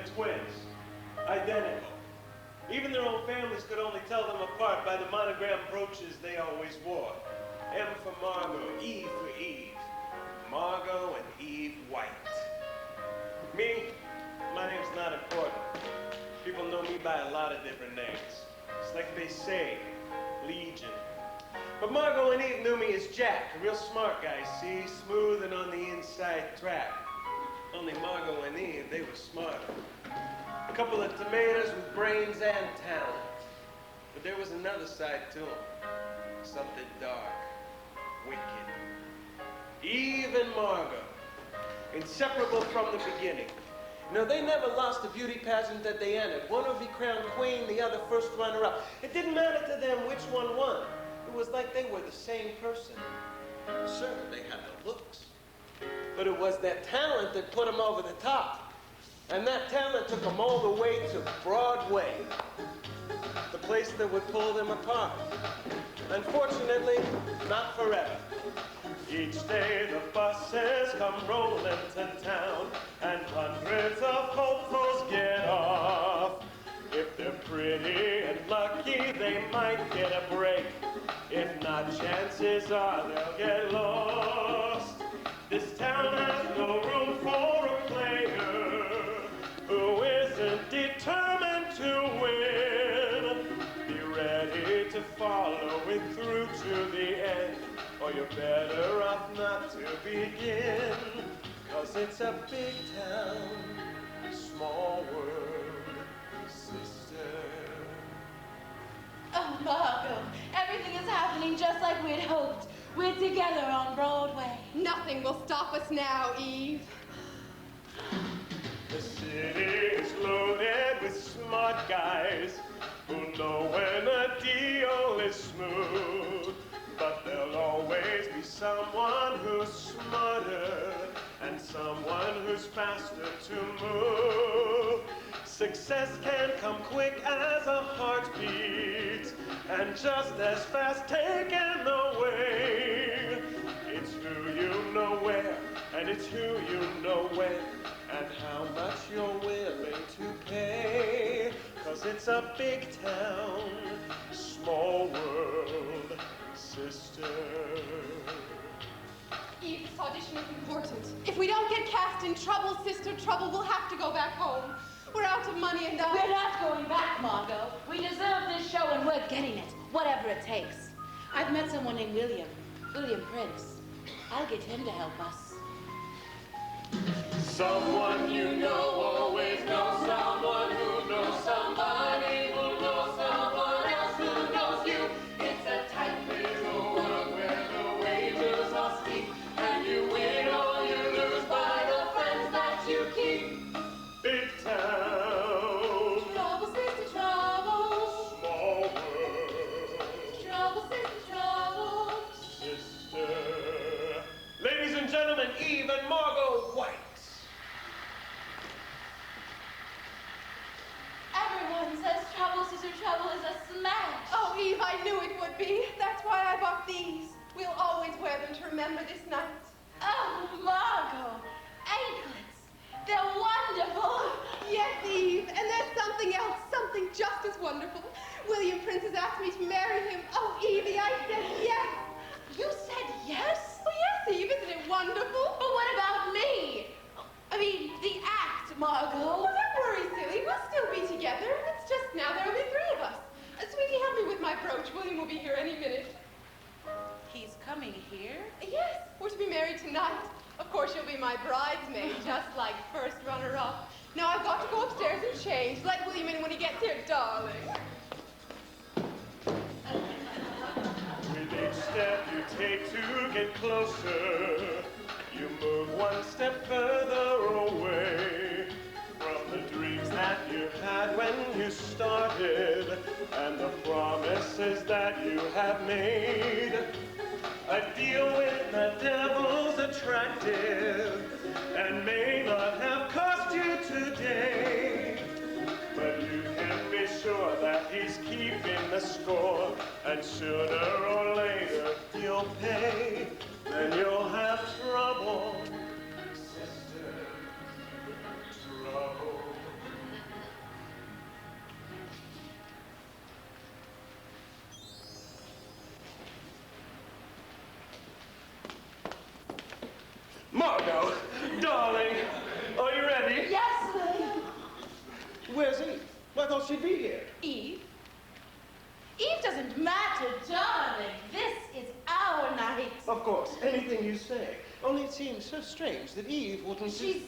they're twins. Identical. Even their own families could only tell them apart by the monogram brooches they always wore. M for Margot, E for Eve. Margot and Eve White. Me, my name's not important. People know me by a lot of different names. It's like they say, Legion. But Margot and Eve knew me as Jack, a real smart guy, see? Smooth and on the inside track. Only Margot and Eve, they were smarter. A couple of tomatoes with brains and talent. But there was another side to them. Something dark, wicked. Eve and Margot, inseparable from the beginning. You know, they never lost the beauty pageant that they entered. One would be crowned queen, the other first runner-up. It didn't matter to them which one won. It was like they were the same person. Sure, they had the looks. But it was their talent that put them over the top. And that talent took them all the way to Broadway, the place that would pull them apart. Unfortunately, not forever. Each day the buses come rolling to town, and hundreds of hopefuls get off. If they're pretty and lucky, they might get a break. If not, chances are they'll get lost. This town has no room for a player who isn't determined to win. Be ready to follow it through to the end, or you're better off not to begin. 'Cause it's a big town, small world, sister. Oh, Margot, everything is happening just like we'd hoped. We're together on Broadway. Nothing will stop us now, Eve. The city is loaded with smart guys who know when a deal is smooth. But there'll always be someone who's smarter and someone who's faster to move. Success can come quick as a heartbeat and just as fast taken away. It's who you know where, and it's who you know when, and how much you're willing to pay. 'Cause it's a big town, small world, sister. Eve, this audition is important. If we don't get cast in Trouble, Sister Trouble, we'll have to go back home. We're out of money and We're not going back, Margot. We deserve this show and we're getting it, whatever it takes. I've met someone named William Prince. I'll get him to help us. Someone you know always knows someone who knows somebody who knows someone else who knows you. It's a tight little world where the wages are steep, and you win or you lose by the friends that you keep. Big town, Trouble, sister, trouble. small world, Trouble, sister, trouble. sister. Ladies and gentlemen, Eve and Margot White. Everyone says Trouble, Sister Trouble is a smash. Oh, Eve, I knew it would be. That's why I bought these. We'll always wear them to remember this night. Oh, Margot, anklets. They're wonderful. Yes, Eve, and there's something else, something just as wonderful. William Prince has asked me to marry him. Oh, Evie, I said yes. You said yes? Oh, yes, Eve, isn't it wonderful? But what about me? I mean, the act, Margot. Oh, don't worry, silly. We'll still be together. It's just now there'll be three of us. Sweetie, help me with my brooch. William will be here any minute. He's coming here? Yes, we're to be married tonight. Of course, you'll be my bridesmaid, just like first runner-up. Now, I've got to go upstairs and change. Let William in when he gets here, darling. With each step you take to get closer, you move one step further away from the dreams that you had when you started and the promises that you have made. A deal with the devil's attractive and may not have cost you today, but you can be sure that he's keeping the score, and sooner or later you'll pay. Then you'll have trouble, sister, trouble. Margot, darling, are you ready? Yes, William. Where's Eve? I thought she'd be here. Eve? Eve doesn't matter, darling. This is our night. Of course, anything you say. Only it seems so strange that Eve wouldn't... She's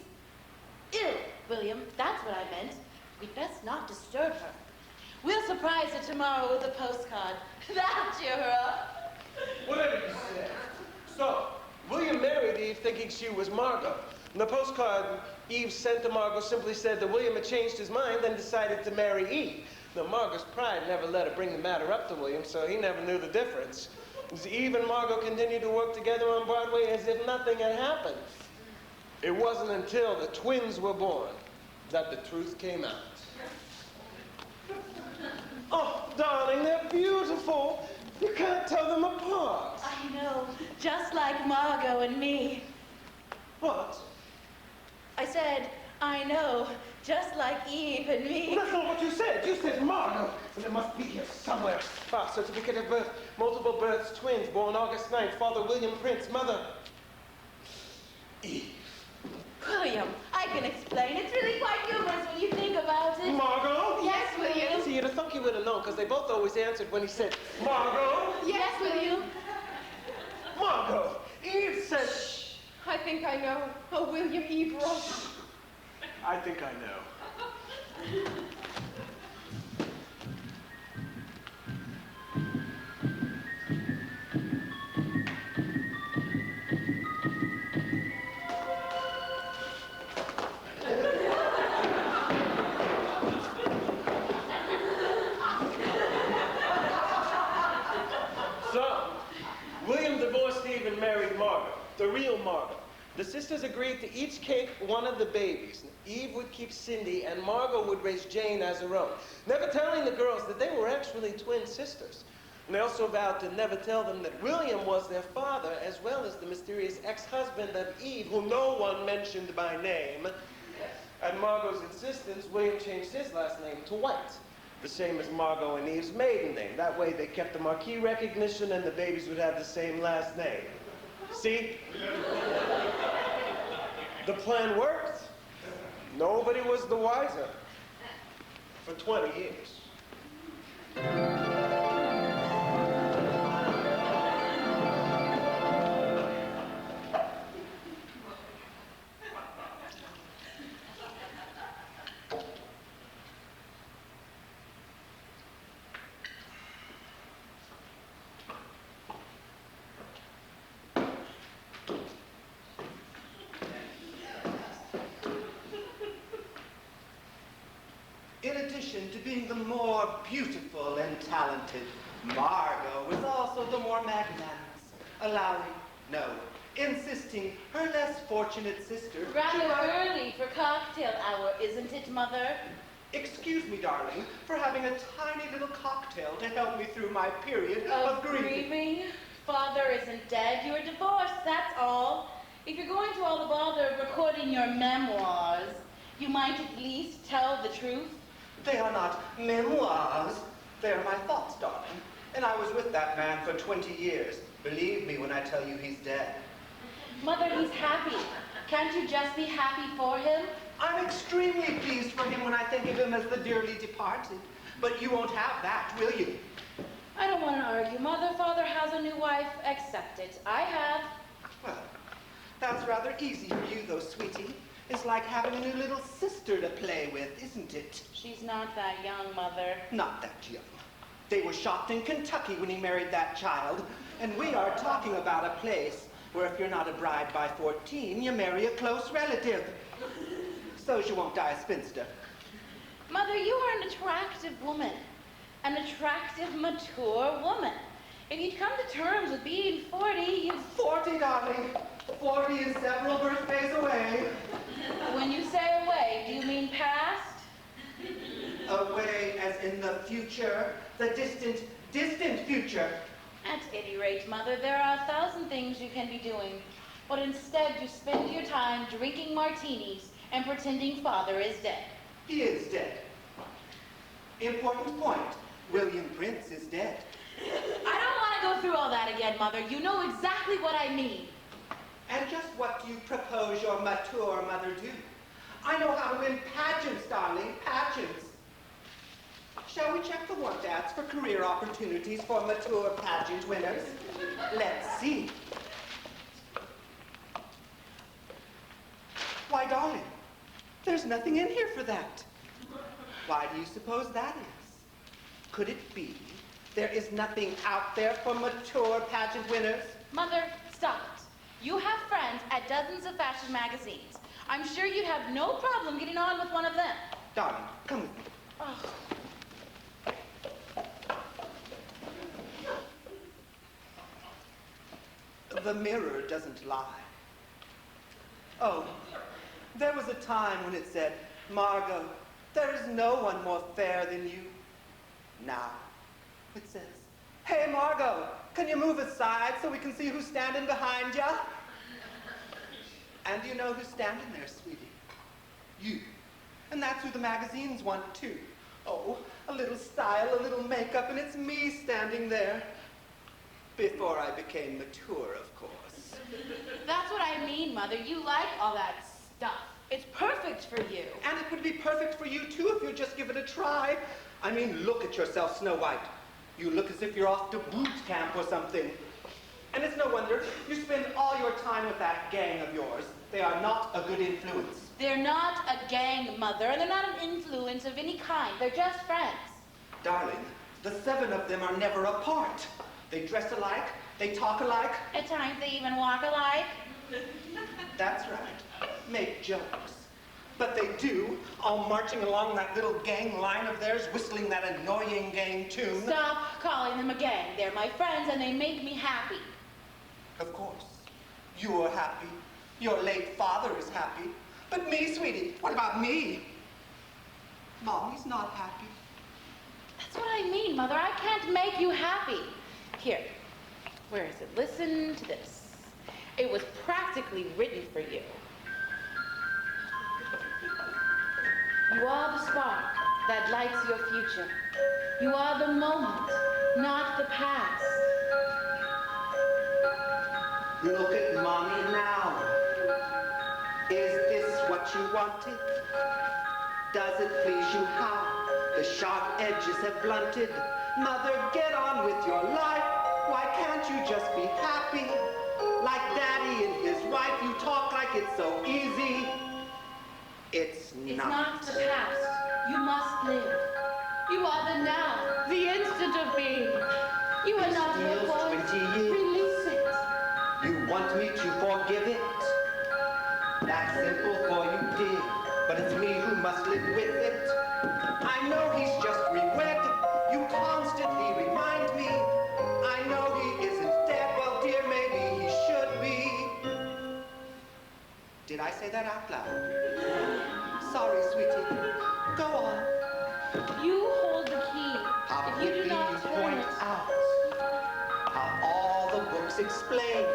ill, William. That's what I meant. We'd best not disturb her. We'll surprise her tomorrow with a postcard. That'll cheer her up. Whatever you say. So, William married Eve thinking she was Margot. And the postcard Eve sent to Margot simply said that William had changed his mind and decided to marry Eve. Now, Margot's pride never let her bring the matter up to William, so he never knew the difference. As Eve and Margot continued to work together on Broadway as if nothing had happened. It wasn't until the twins were born that the truth came out. Oh, darling, they're beautiful. You can't tell them apart. I know, just like Margot and me. What? I said, I know, just like Eve and me. Well, that's not what you said. You said Margot. And it must be here somewhere. Ah, certificate of birth. Multiple births, twins, born August 9th. Father William Prince, mother Eve. William, I can explain. It's really quite humorous when you think about it. Margot? Yes, William. See, you'd have thought you would have known, because they both always answered when he said, Margot? Yes, William. Margot. Eve said... Shh. I think I know. Oh, William, Eve wrote. I think I know. So, William divorced Eve and married Margot, the real Margot. The sisters agreed to each keep one of the babies. Eve would keep Cindy, and Margot would raise Jane as her own, never telling the girls that they were actually twin sisters. And they also vowed to never tell them that William was their father, as well as the mysterious ex-husband of Eve, who no one mentioned by name. At Margot's insistence, William changed his last name to White, the same as Margot and Eve's maiden name. That way they kept the marquee recognition and the babies would have the same last name. See? The plan worked. Nobody was the wiser for 20 years. In addition to being the more beautiful and talented, Margot was also the more magnanimous, allowing, no, insisting her less fortunate sister Rather early for cocktail hour, isn't it, Mother? excuse me, darling, for having a tiny little cocktail to help me through my period of grieving. Father isn't dead. You're divorced, that's all. If you're going to all the bother of recording your memoirs, you might at least tell the truth. They are not memoirs. They are my thoughts, darling. And I was with that man for 20 years. Believe me when I tell you he's dead. Mother, he's happy. Can't you just be happy for him? I'm extremely pleased for him when I think of him as the dearly departed. But you won't have that, will you? I don't want to argue. Mother, Father has a new wife. Accept it. I have. Well, that's rather easy for you, though, sweetie. It's like having a new little sister to play with, isn't it? She's not that young, Mother. Not that young. They were shocked in Kentucky when he married that child. And we are talking about a place where if you're not a bride by 14, you marry a close relative. So's you won't die a spinster. Mother, you are an attractive woman. An attractive, mature woman. If you'd come to terms with being 40, you'd... 40, darling. 40 is several birthdays away. When you say away, do you mean past? Away as in the future. The distant, distant future. At any rate, Mother, there are 1,000 things you can be doing. But instead, you spend your time drinking martinis and pretending Father is dead. He is dead. Important point. William Prince is dead. I don't want to go through all that again, Mother. You know exactly what I mean. And just what do you propose your mature mother do? I know how to win pageants, darling, pageants. Shall we check the want ads for career opportunities for mature pageant winners? Let's see. Why, darling, there's nothing in here for that. Why do you suppose that is? Could it be there is nothing out there for mature pageant winners? Mother, stop it. You have friends at dozens of fashion magazines. I'm sure you'd have no problem getting on with one of them. Darling, come with me. Oh. The mirror doesn't lie. Oh, there was a time when it said, Margot, there is no one more fair than you. Now, it says, hey, Margot, can you move aside so we can see who's standing behind ya? And you know who's standing there, sweetie? You. And that's who the magazines want, too. Oh, a little style, a little makeup, and it's me standing there. Before I became mature, of course. That's what I mean, Mother. You like all that stuff. It's perfect for you. And it would be perfect for you, too, if you just give it a try. I mean, look at yourself, Snow White. You look as if you're off to boot camp or something. And it's no wonder you spend all your time with that gang of yours. They are not a good influence. They're not a gang, Mother, and they're not an influence of any kind. They're just friends. Darling, the 7 of them are never apart. They dress alike, they talk alike. At times they even walk alike. That's right. Make jokes. But they do, all marching along that little gang line of theirs, whistling that annoying gang tune. Stop calling them a gang. They're my friends and they make me happy. Of course. You are happy. Your late father is happy. But me, sweetie, what about me? Mommy's not happy. That's what I mean, Mother. I can't make you happy. Here, where is it? Listen to this. It was practically written for you. You are the spark that lights your future. You are the moment, not the past. Look at Mommy now. Is this what you wanted? Does it please you how the sharp edges have blunted? Mother, get on with your life. Why can't you just be happy? Like Daddy and his wife, you talk like it's so easy. It's not. It's not the past. You must live. You are the now, the instant of being. You are not your Feels fault. 20 years. Release it. You want me to forgive it? That's simple for you, dear. But it's me who must live with it. I know he's just rewed. You constantly remind me. I know he isn't dead. Well, dear, maybe he should be. Did I say that out loud? Sorry, sweetie. Go on. You hold the key. How If you quickly do not you turn point it, out how all the books explain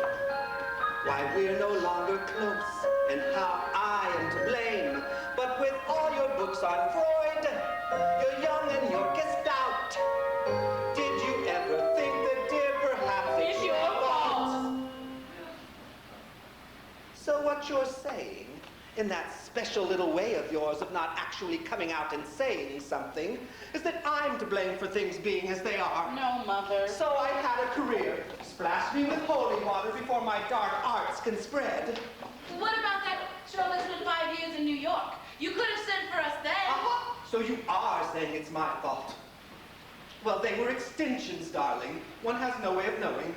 why we're no longer close and how I am to blame. But with all your books on Freud, you're young and you're Gestalt. Did you ever think that, dear, perhaps it's your fault? So what you're saying, in that special little way of yours of not actually coming out and saying something, is that I'm to blame for things being as they are. no, Mother. So I've had a career. Splash me with holy water before my dark arts can spread. What about that show that's been 5 years in New York? You could have sent for us then. Aha! So you are saying it's my fault. Well, they were extensions, darling. One has no way of knowing.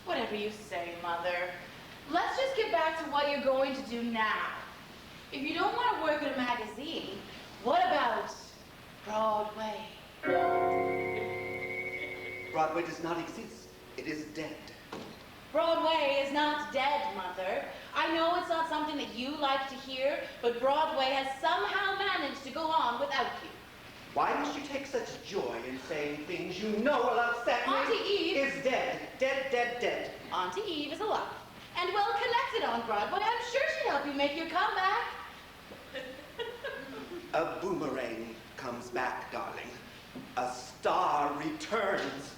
Whatever you say, Mother. Let's just get back to what you're going to do now. If you don't want to work at a magazine, what about Broadway? Broadway does not exist. It is dead. Broadway is not dead, Mother. I know it's not something that you like to hear, but Broadway has somehow managed to go on without you. Why must you take such joy in saying things you know will upset me? Auntie Eve. Is dead. Dead, dead, dead. Auntie Eve is alive and well connected on Broadway. I'm sure she'd help you make your comeback. A boomerang comes back, darling. A star returns.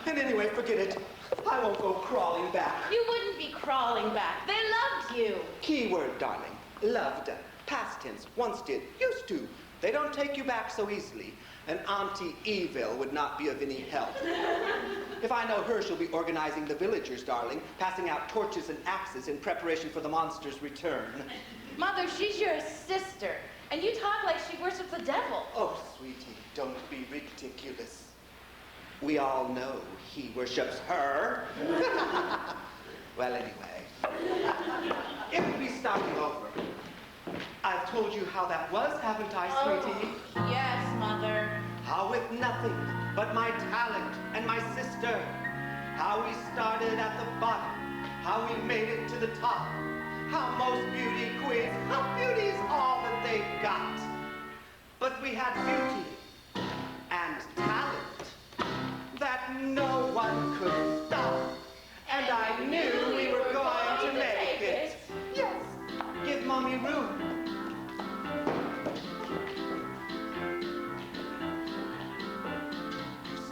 And And anyway, forget it. I won't go crawling back. You wouldn't be crawling back. They loved you. Keyword, darling. Loved. Past tense. Once did. Used to. They don't take you back so easily. And Auntie Evil would not be of any help. If I know her, she'll be organizing the villagers, darling, passing out torches and axes in preparation for the monster's return. Mother, she's your sister. And you talk like she worships the devil. Oh, sweetie, don't be ridiculous. We all know he worships her. Well, anyway, if we starting over, I've told you how that was, haven't I, sweetie? Oh, yes, Mother. How with nothing but my talent and my sister. How we started at the bottom. How we made it to the top. How most beauty queens, how beauty's all that they've got. But we had beauty and talent that no one could stop. And I knew we were going to make it. Yes, give Mommy room.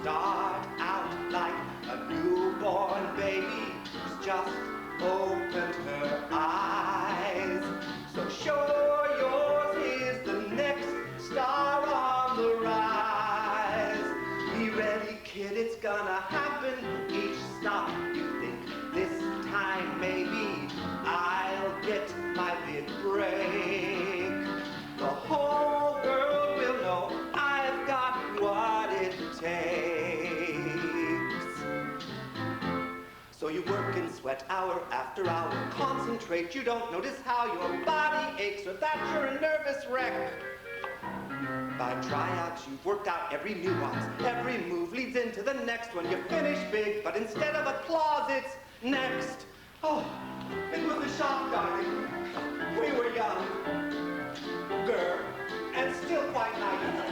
Start out like a newborn baby who's just opened her eyes. So sure yours is the next star on the rise. Be ready, kid, it's gonna happen. Each stop you think this time maybe I'll get my big break. The whole world will know I've got what it takes. So you work and sweat hour after hour, concentrate, you don't notice how your body aches or that you're a nervous wreck. By tryouts, you've worked out every nuance, every move leads into the next one. You finish big, but instead of applause, it's next. Oh, it was a shock, darling. We were young, girl, and still quite naive.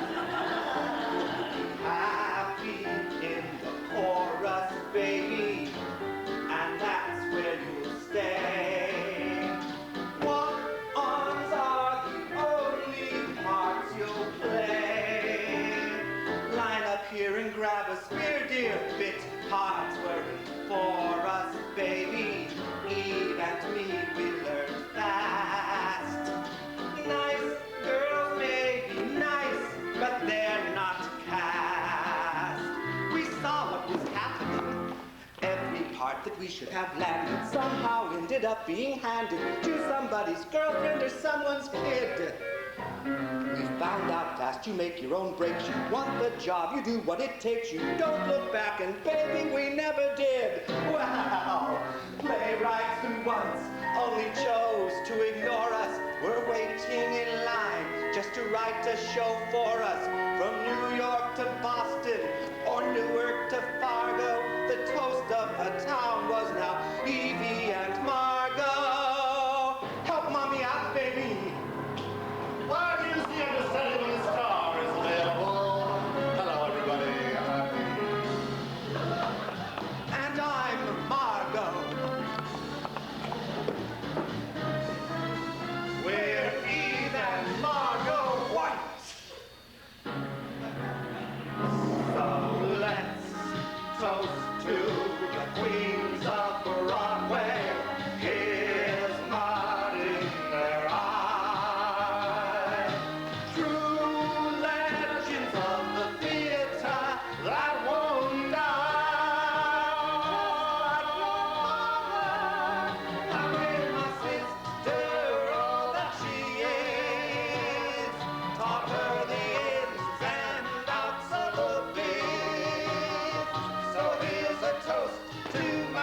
Happy in the chorus, baby, and that's where you'll stay. Walk-ons are the only parts you'll play. Line up here and grab a spear, dear. Bit parts were in for us, baby. Eve and me, we learned fast. Nice girls may be nice, but they're not cast. We saw what was happening. Every part that we should have landed somehow ended up being handed to somebody's girlfriend or someone's kid. We found out fast you make your own breaks. You want the job, you do what it takes. You don't look back, and baby, we never did. Wow! Playwrights who once only chose to ignore us were waiting in line just to write a show for us. From New York to Boston or Newark to Fargo, the toast of the town was now Evie and Margot. Help Mommy out, baby. Why do you see understanding when the star is available? Hello, everybody. And I'm Margot. We're Eve and Margot White. So let's toast to the queens of Broadway. Here's mud in their eye. True legends of the theater that won't die. I made my sister all that she is. Taught her the ins and outs of the biz. So here's a toast to my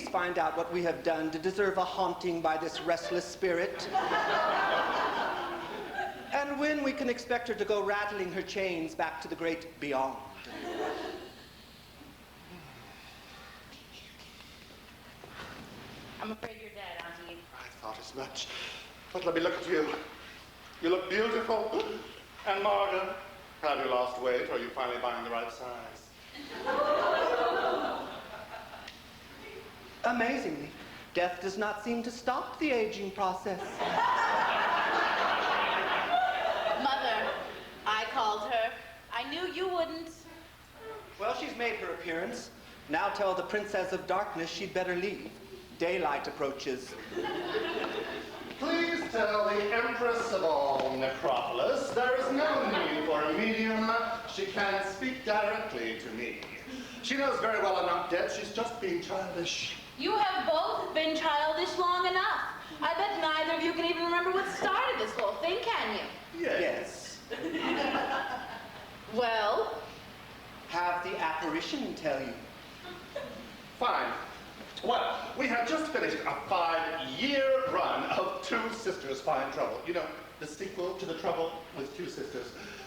please find out what we have done to deserve a haunting by this restless spirit. And when we can expect her to go rattling her chains back to the great beyond. I'm afraid you're dead, Auntie. I thought as much. But let me look at you. You look beautiful. And Margot, have you lost weight or are you finally buying the right size? Amazingly, death does not seem to stop the aging process. Mother, I called her. I knew you wouldn't. Well, she's made her appearance. Now tell the Princess of Darkness she'd better leave. Daylight approaches. Please tell the Empress of all Necropolis there is no need for a medium. She can speak directly to me. She knows very well I'm not dead. She's just being childish. You have both been childish long enough. I bet neither of you can even remember what started this whole thing, can you? Yes. Well, Have the apparition tell you. Fine. Well, we have just finished a 5-year run of Two Sisters Find Trouble. You know, the sequel to The Trouble with Two Sisters.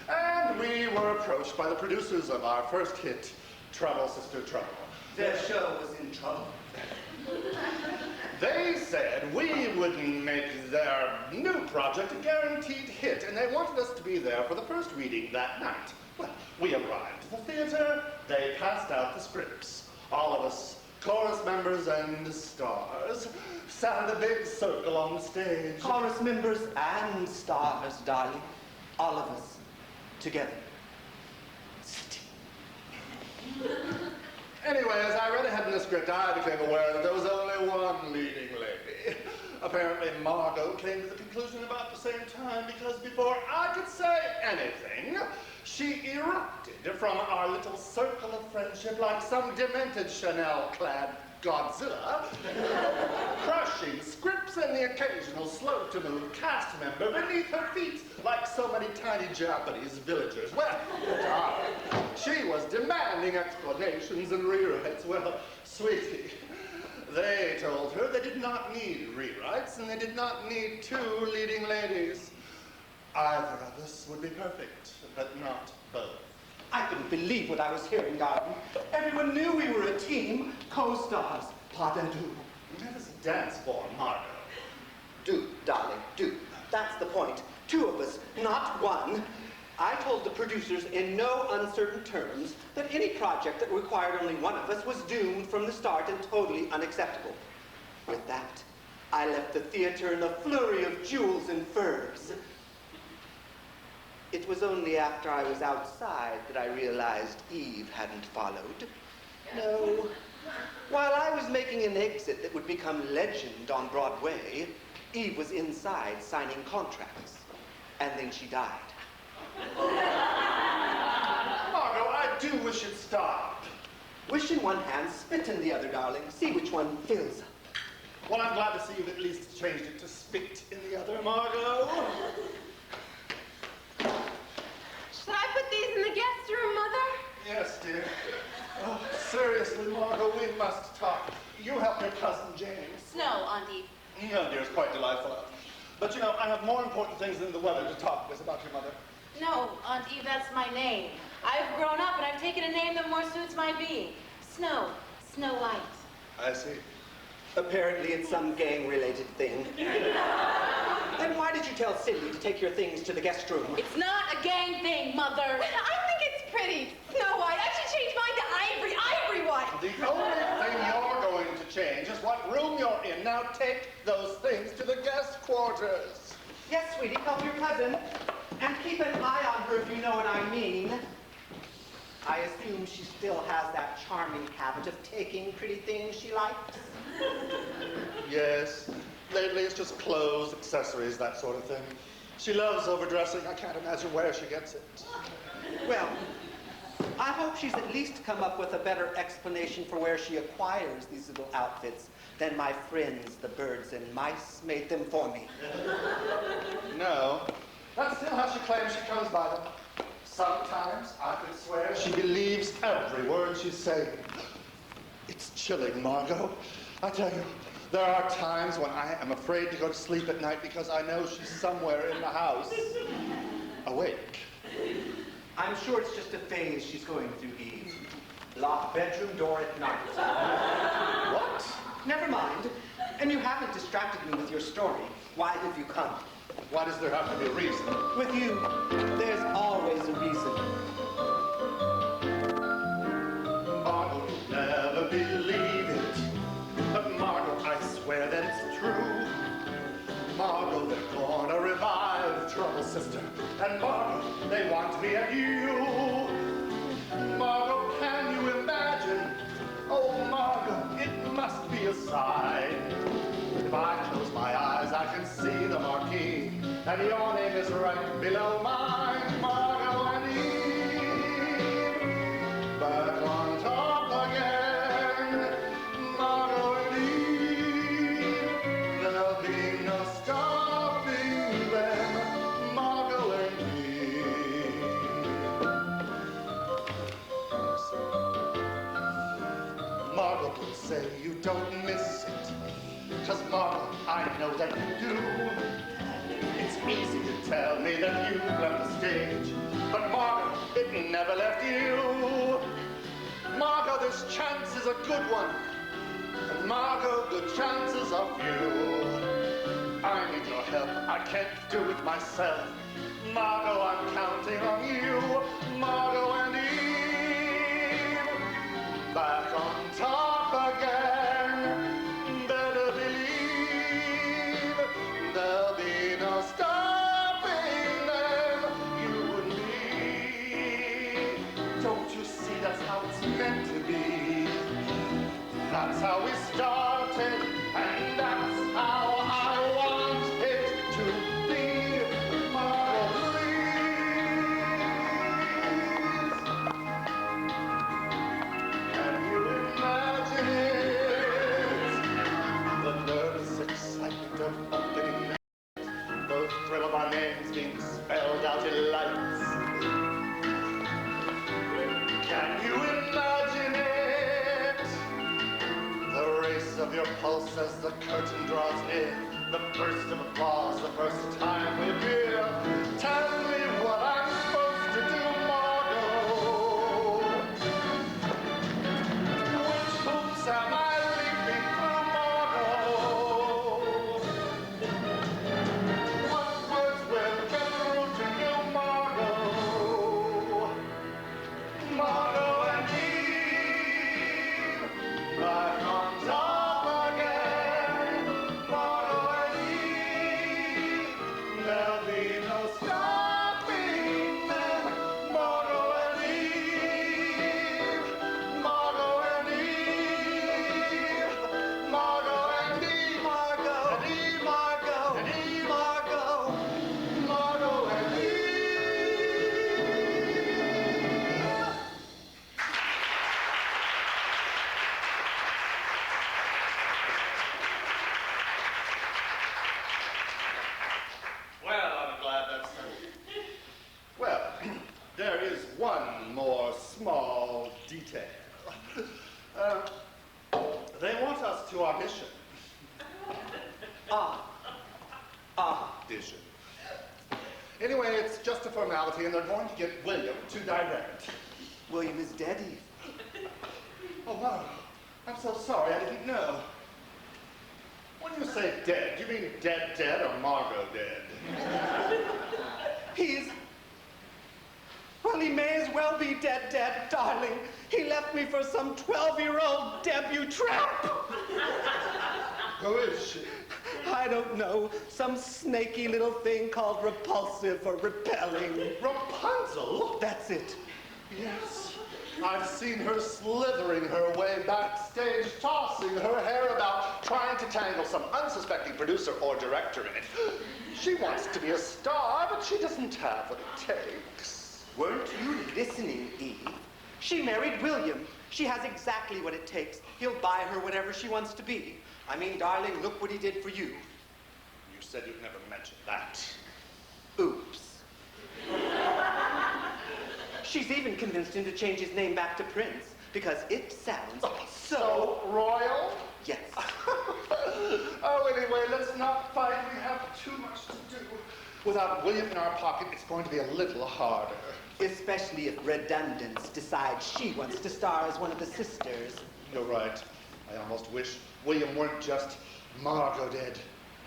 And we were approached by the producers of our first hit, Trouble Sister Trouble. Their show was in trouble. They said we would make their new project a guaranteed hit, and they wanted us to be there for the first reading that night. Well, we arrived at the theater, they passed out the scripts. All of us, chorus members and stars, sat in a big circle on the stage. Chorus members and stars, darling. All of us. Together. Anyway, as I read ahead in the script, I became aware that there was only one leading lady. Apparently, Margot came to the conclusion about the same time because before I could say anything, she erupted from our little circle of friendship like some demented Chanel-clad Godzilla, crushing scripts and the occasional slow-to-move cast member beneath her feet like so many tiny Japanese villagers. Well, darling, she was demanding explanations and rewrites. Well, sweetie, they told her they did not need rewrites and they did not need two leading ladies. Either of us would be perfect, but not both. I couldn't believe what I was hearing, darling. Everyone knew we were a team, co-stars. Pas de deux. Let us dance for Margot. Do, darling, do. That's the point. Two of us, not one. I told the producers in no uncertain terms that any project that required only one of us was doomed from the start and totally unacceptable. With that, I left the theater in a flurry of jewels and furs. It was only after I was outside that I realized Eve hadn't followed. No. While I was making an exit that would become legend on Broadway, Eve was inside signing contracts. And then she died. Margot, I do wish you'd stop. Wish in one hand, spit in the other, darling. See which one fills up. Well, I'm glad to see you've at least changed it to spit in the other, Margot. Should I put these in the guest room, Mother? Yes, dear. Oh, seriously, Margot, we must talk. You help your cousin James. Snow, Auntie. No, dear, it's quite delightful out. But you know, I have more important things than the weather to talk with about your mother. No, Auntie, that's my name. I've grown up and I've taken a name that more suits my being. Snow. Snow White. I see. Apparently it's some gang-related thing. Then why did you tell Cindy to take your things to the guest room? It's not a gang thing, Mother. I think it's pretty. Snow White. I should change mine to Ivory. Ivory White. The only thing you're going to change is what room you're in. Now take those things to the guest quarters. Yes, sweetie, help your cousin. And keep an eye on her if you know what I mean. I assume she still has that charming habit of taking pretty things she likes. Yes. Lately it's just clothes, accessories, that sort of thing. She loves overdressing. I can't imagine where she gets it. Well, I hope she's at least come up with a better explanation for where she acquires these little outfits than my friends, the birds and mice, made them for me. No. That's still how she claims she comes by them. Sometimes I could swear she believes every word she's saying. It's chilling, Margot. I tell you, there are times when I am afraid to go to sleep at night because I know she's somewhere in the house, awake. I'm sure it's just a phase she's going through, Eve. Lock bedroom door at night. What? Never mind. And you haven't distracted me with your story. Why have you come? Why does there have to be a reason? With you, there's always a reason. Margot, you'll never believe it. But Margot, I swear that it's true. Margot, they're gonna revive Trouble Sister. And Margot, they want me and you. Margot, can you imagine? Oh, Margot, it must be a sign. If I close my eyes, I can see the marquee. And your name is right below mine, Margot and Eve. Back on top again, Margot and Eve. There'll be no stopping them, Margot and Eve. Margot will say you don't miss it. 'Cause Margot, I know that you do. It's easy to tell me that you've left the stage, but Margot, it never left you. Margot, this chance is a good one, and Margot, good chances are few. I need your help, I can't do it myself. Margot, I'm counting on you, Margot and Eve. Back on top again, better believe there'll be no stopping them, you and me. Don't you see that's how it's meant to be? That's how we started, and that's how I want it to be, Margot, can you imagine it? The nervous excitement of opening night, the thrill of our names being spelled out in lights. Can you imagine it? The race of your pulse as the curtain draws near, the burst of applause the first time we appear. Tell me what I'm supposed to do, Margot. Which hoops am I leaping through, Margot? What words will get through to you, Margot? Margot and Eve, back on top again. Margot and Eve, there'll be no stopping them. Margot and Eve, Margot and Eve, Margot and Eve, Margot and Eve, Margot and Eve, Margot, Margot and Eve. Well, I'm glad that's done. Well, there is one more small detail. They want us to audition. Audition. Anyway, it's just a formality, and they're going to get William to direct. William is dead, Eve. Oh, wow. I'm so sorry, I didn't know. When you say dead, do you mean dead or Margot dead? Well, he may as well be dead, darling. He left me for some 12-year-old debut tramp. Who is she? I don't know. Some snaky little thing called repulsive or repelling. Rapunzel? That's it. Yes. I've seen her slithering her way backstage, tossing her hair about, trying to tangle some unsuspecting producer or director in it. She wants to be a star, but she doesn't have what it takes. Weren't you listening, Eve? She married William. She has exactly what it takes. He'll buy her whatever she wants to be. I mean, darling, look what he did for you. You said you'd never mention that. Oops. She's even convinced him to change his name back to Prince. because it sounds So royal? Yes. Oh, anyway, let's not fight. We have too much to do. Without William in our pocket, it's going to be a little harder. Especially if Redundance decides she wants to star as one of the sisters. You're right. I almost wish William weren't just Margot dead.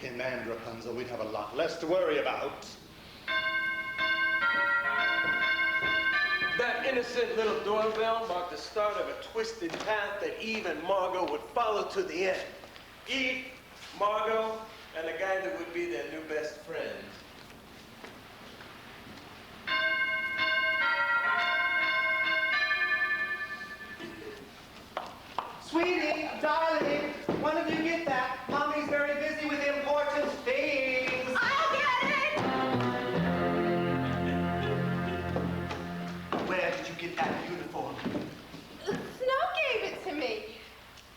Him and Rapunzel, we'd have a lot less to worry about. That innocent little doorbell marked the start of a twisted path that Eve and Margot would follow to the end. Eve, Margot, and the guy that would be their new best friend. Sweetie, darling, one of you get that. Mommy's very busy with important things. I'll get it! Where did you get that uniform? Snow gave it to me.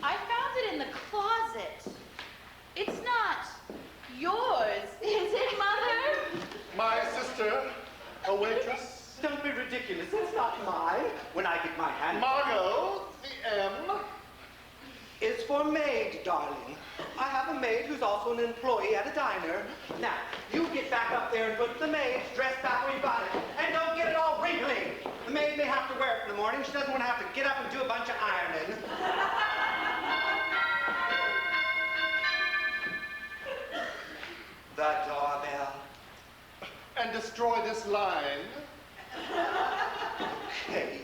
I found it in the closet. It's not yours, is it, Mother? My sister, a waitress. Don't be ridiculous. It's not mine. When I get my hand... Margot, the M. It's for maid, darling. I have a maid who's also an employee at a diner. Now, you get back up there and put the maid's dress back where you got it. And don't get it all wrinkly. The maid may have to wear it in the morning. She doesn't want to have to get up and do a bunch of ironing. The doorbell. And destroy this line. Okay.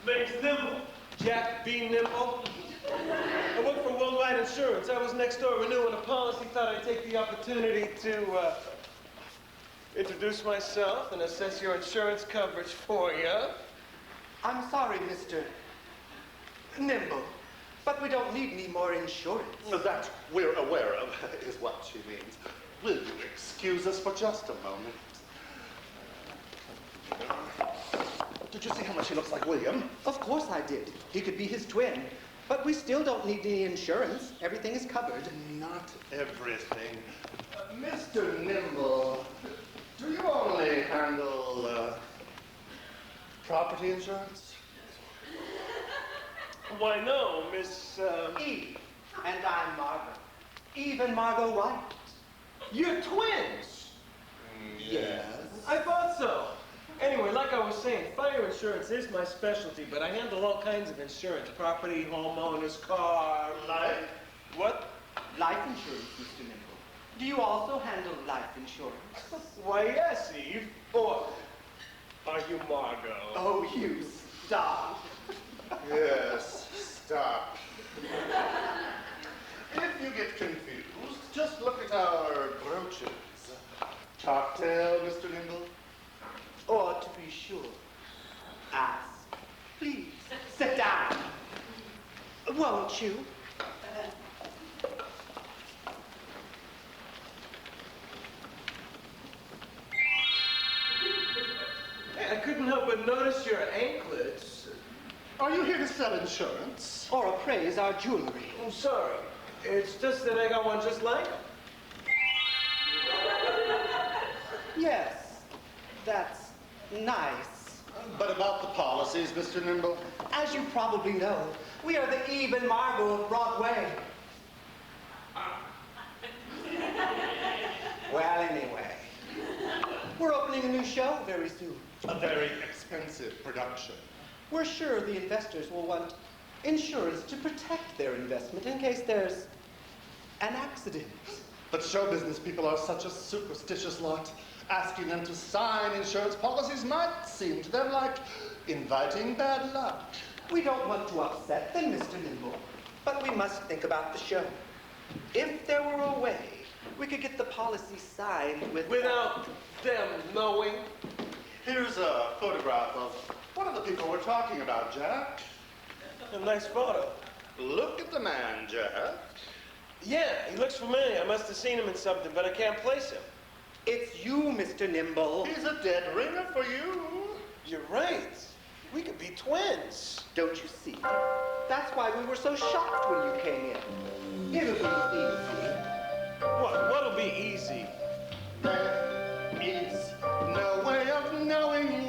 Name's Nimble. Jack B. Nimble. I work for Worldwide Insurance. I was next door renewing a policy. Thought I'd take the opportunity to introduce myself and assess your insurance coverage for you. I'm sorry, Mr. Nimble, but we don't need any more insurance. That we're aware of is what she means. Will you excuse us for just a moment? Did you see how much he looks like William? Of course I did. He could be his twin. But we still don't need any insurance. Everything is covered. Not everything. Mr. Nimble, do you only handle property insurance? Why, no, Miss, Eve. And I'm Margot. Eve and Margot White. You're twins! Yes. I thought so. Anyway, like I was saying, fire insurance is my specialty, but I handle all kinds of insurance. Property, homeowners, car, life. What? Life insurance, Mr. Nimble. Do you also handle life insurance? Why, yes, Eve. Or are you Margot? Oh, you stop. Yes, stop. If you get confused, just look at our brooches. Cocktail, Mr. Nimble? Or to be sure, ask. Please, sit down. Won't you? Hey, I couldn't help but notice your anklets. Are you here to sell insurance? Or appraise our jewelry. I'm sorry. It's just that I got one just like them. Yes, that's nice. But about the policies, Mr. Nimble? As you probably know, we are the Eve and Margot of Broadway. Well, anyway, we're opening a new show very soon. A very expensive production. We're sure the investors will want insurance to protect their investment in case there's an accident. But show business people are such a superstitious lot. Asking them to sign insurance policies might seem to them like inviting bad luck. We don't want to upset them, Mr. Nimble, but we must think about the show. If there were a way we could get the policy signed Without them knowing. Here's a photograph of one of the people we're talking about, Jack. A nice photo. Look at the man, Jack. Yeah, he looks familiar. I must have seen him in something, but I can't place him. It's you, Mr. Nimble. He's a dead ringer for you. You're right. We could be twins. Don't you see? That's why we were so shocked when you came in. It'll be easy. What'll be easy? There is no way of knowing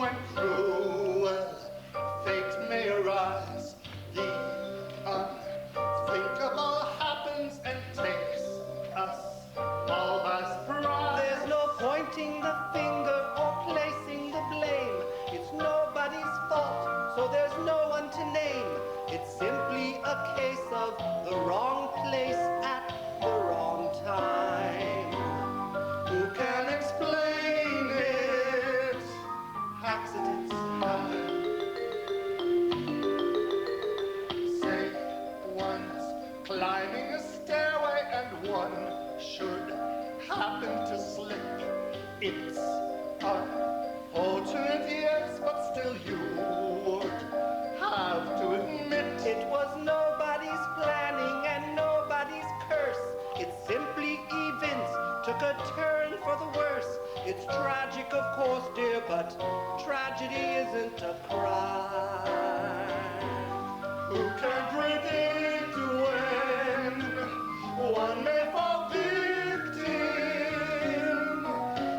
but tragedy isn't a crime. Who can predict when one may fall victim?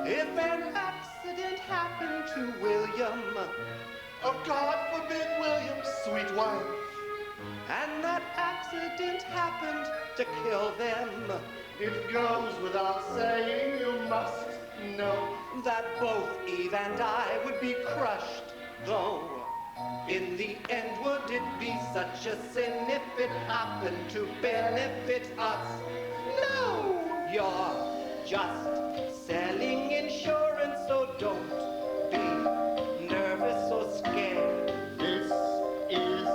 If an accident happened to William, Oh, God forbid, William's sweet wife. and that accident happened to kill them, It goes without saying, you must know. that both Eve and I would be crushed, though in the end would it be such a sin if it happened to benefit us? No, you're just selling insurance, so don't be nervous or scared. This is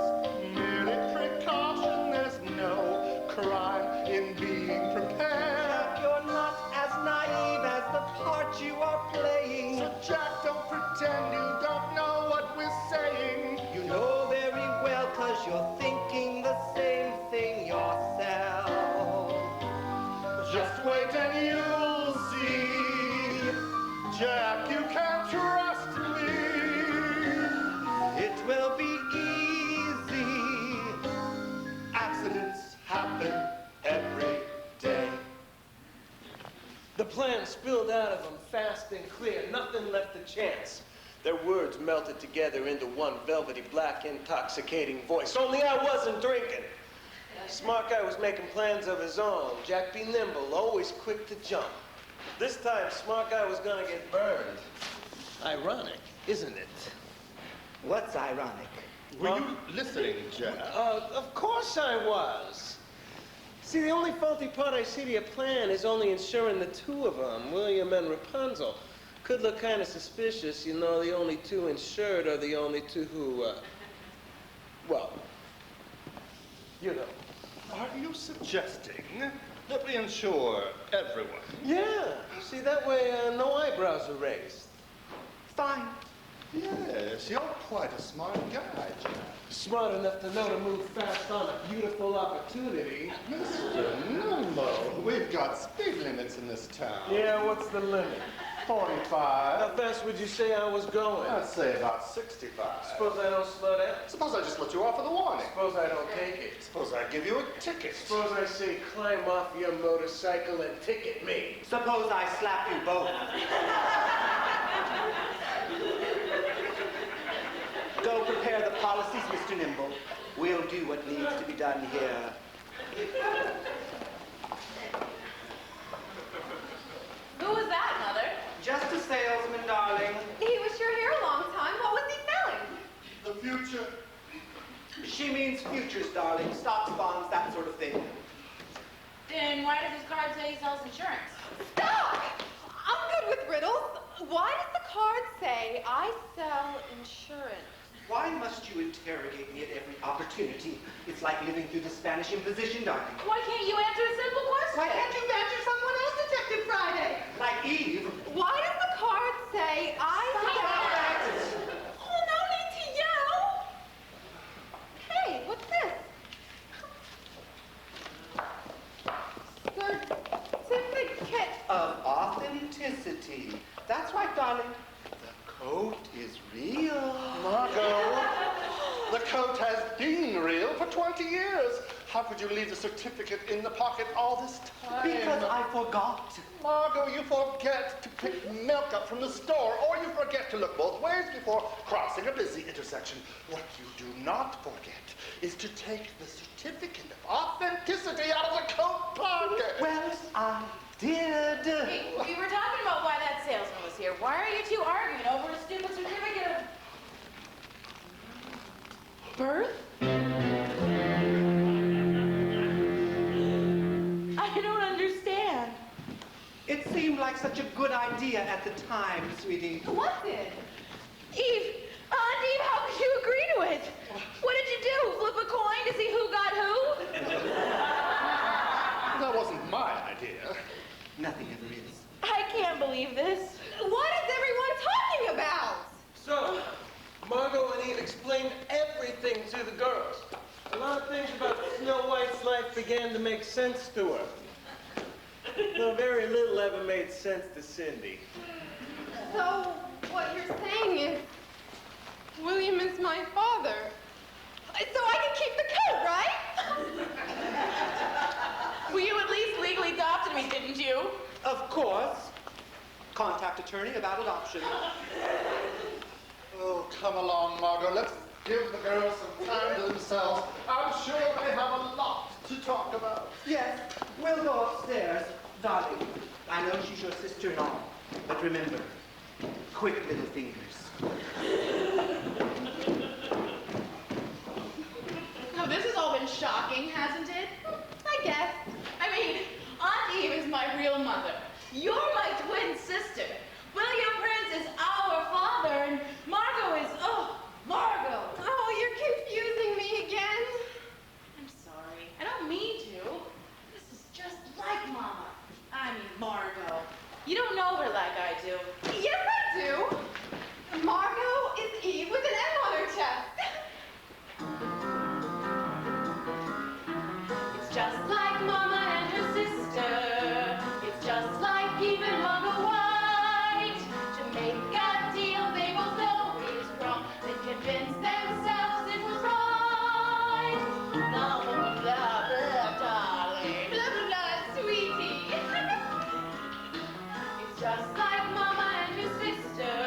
merely precaution. There's no crime in being prepared. You're not as naive as the part you are playing. So Jack, don't pretend you don't know what we're saying. You know very well, 'cause you're thinking the same thing yourself. Just wait and you'll see. Jack, you can trust me. It will be easy. Accidents happen every day. The plan spilled out of them fast and clear, nothing left to chance. Their words melted together into one velvety, black, intoxicating voice. Only I wasn't drinking. Smart Guy was making plans of his own. Jack be nimble, always quick to jump. This time, Smart Guy was gonna get burned. Ironic, isn't it? What's ironic? Were you listening, Jack? Of course I was. See, the only faulty part I see to your plan is only insuring the two of them, William and Rapunzel. Could look kind of suspicious, you know, the only two insured are the only two who, well, you know. Are you suggesting that we insure everyone? Yeah, see, that way no eyebrows are raised. Fine. Yes, you're quite a smart guy, Jack. Smart enough to know to move fast on a beautiful opportunity. Mr. Nimble, we've got speed limits in this town. Yeah, what's the limit? 45. How fast would you say I was going? I'd say about 65. Suppose I don't slow down? Suppose I just let you off with a warning. Suppose I don't take it? Suppose I give you a ticket. Suppose I say climb off your motorcycle and ticket me? Suppose I slap you both. Go prepare the policies, Mr. Nimble. We'll do what needs to be done here. Who was that, Mother? Just a salesman, darling. He was sure here a long time. What was he selling? The future. She means futures, darling. Stocks, bonds, that sort of thing. Then why does his card say he sells insurance? Stop! I'm good with riddles. Why does the card say I sell insurance? Why must you interrogate me at every opportunity? It's like living through the Spanish Inquisition, darling. Why can't you answer a simple question? Why can't you answer someone else, Detective Friday? Like Eve. Why does the card say I sell... Oh, no need to yell. Hey, what's this? Certificate. Of authenticity. That's right, darling. The coat is real. Margot, the coat has been real for 20 years. How could you leave the certificate in the pocket all this time? Because I forgot. Margot, you forget to pick milk up from the store, or you forget to look both ways before crossing a busy intersection. What you do not forget is to take the certificate of authenticity out of the coat pocket. Well, I did. Hey, we were talking about why that salesman was here. Why are you two arguing over a stupid certificate of birth? I don't understand. It seemed like such a good idea at the time, sweetie. What did? Eve, Aunt Eve, how could you agree to it? What did you do? Flip a coin to see who got who? That wasn't my idea. Nothing ever is. I can't believe this. What is everyone talking about? So, Margot and Eve explained everything to the girls. A lot of things about Snow White's life began to make sense to her. Though very little ever made sense to Cindy. So, What you're saying is William is my father. So I can keep the coat, right? Well, you at least legally adopted me, didn't you? Of course. Contact attorney about adoption. Oh, come along, Margot. Let's give the girls some time to themselves. I'm sure they have a lot to talk about. Yes, we'll go upstairs. Darling, I know she's your sister-in-law, but remember, quick little fingers. Now, this has all been shocking, hasn't it? I guess. I mean, Aunt Eve is my real mother. You're my twin sister. William Prince is our father, and Margot is, Margot. Oh, you're confusing me again. I'm sorry. I don't mean to. This is just like Mama. I mean, Margot. You don't know her like I do. Yes, I do. Margot is Eve with an M on her chest. It's just like Mama and her sister. It's just like Eve and Margot White. To make a deal they both know is wrong. They convince themselves it was right. Blah, blah, blah, blah, darling. Blah, blah, blah, sweetie. It's just like Mama and her sister.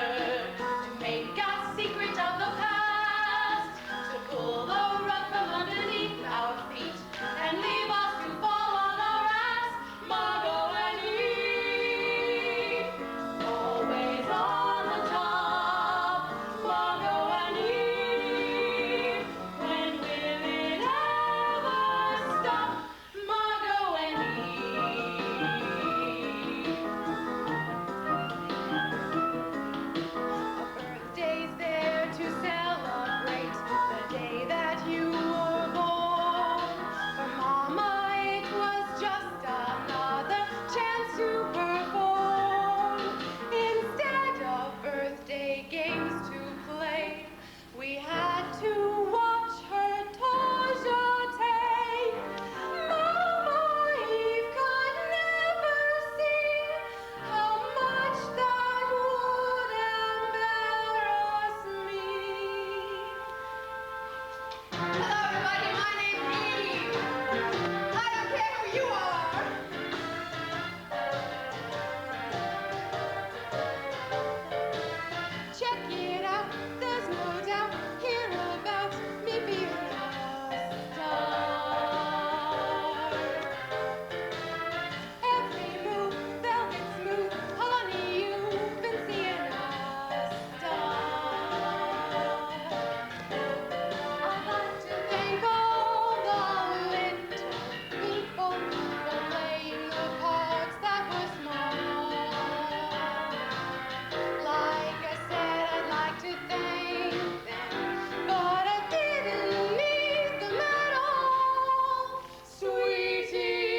To make a secret of the past. To pull the rug from underneath our feet. And leave us to fall on our ass. Margot and Eve. Always on the top. Margot and Eve. When will it ever stop? Margot and Eve. A birthday's there to celebrate the day that you were born. For Mama, it was just another chance to perform. Instead of birthday games to play, we had to watch her tours take. Mama Eve could never see how much that would embarrass me. Hello, everybody. My name's Eve. I don't care who you are. Check it out. There's no doubt here about me being a star. Every move, velvet smooth, honey, you've been seeing a star. I'd like to thank all the little people for playing the parts that were small. Like I said, I'd like to thank them, but I didn't need them at all, sweetie.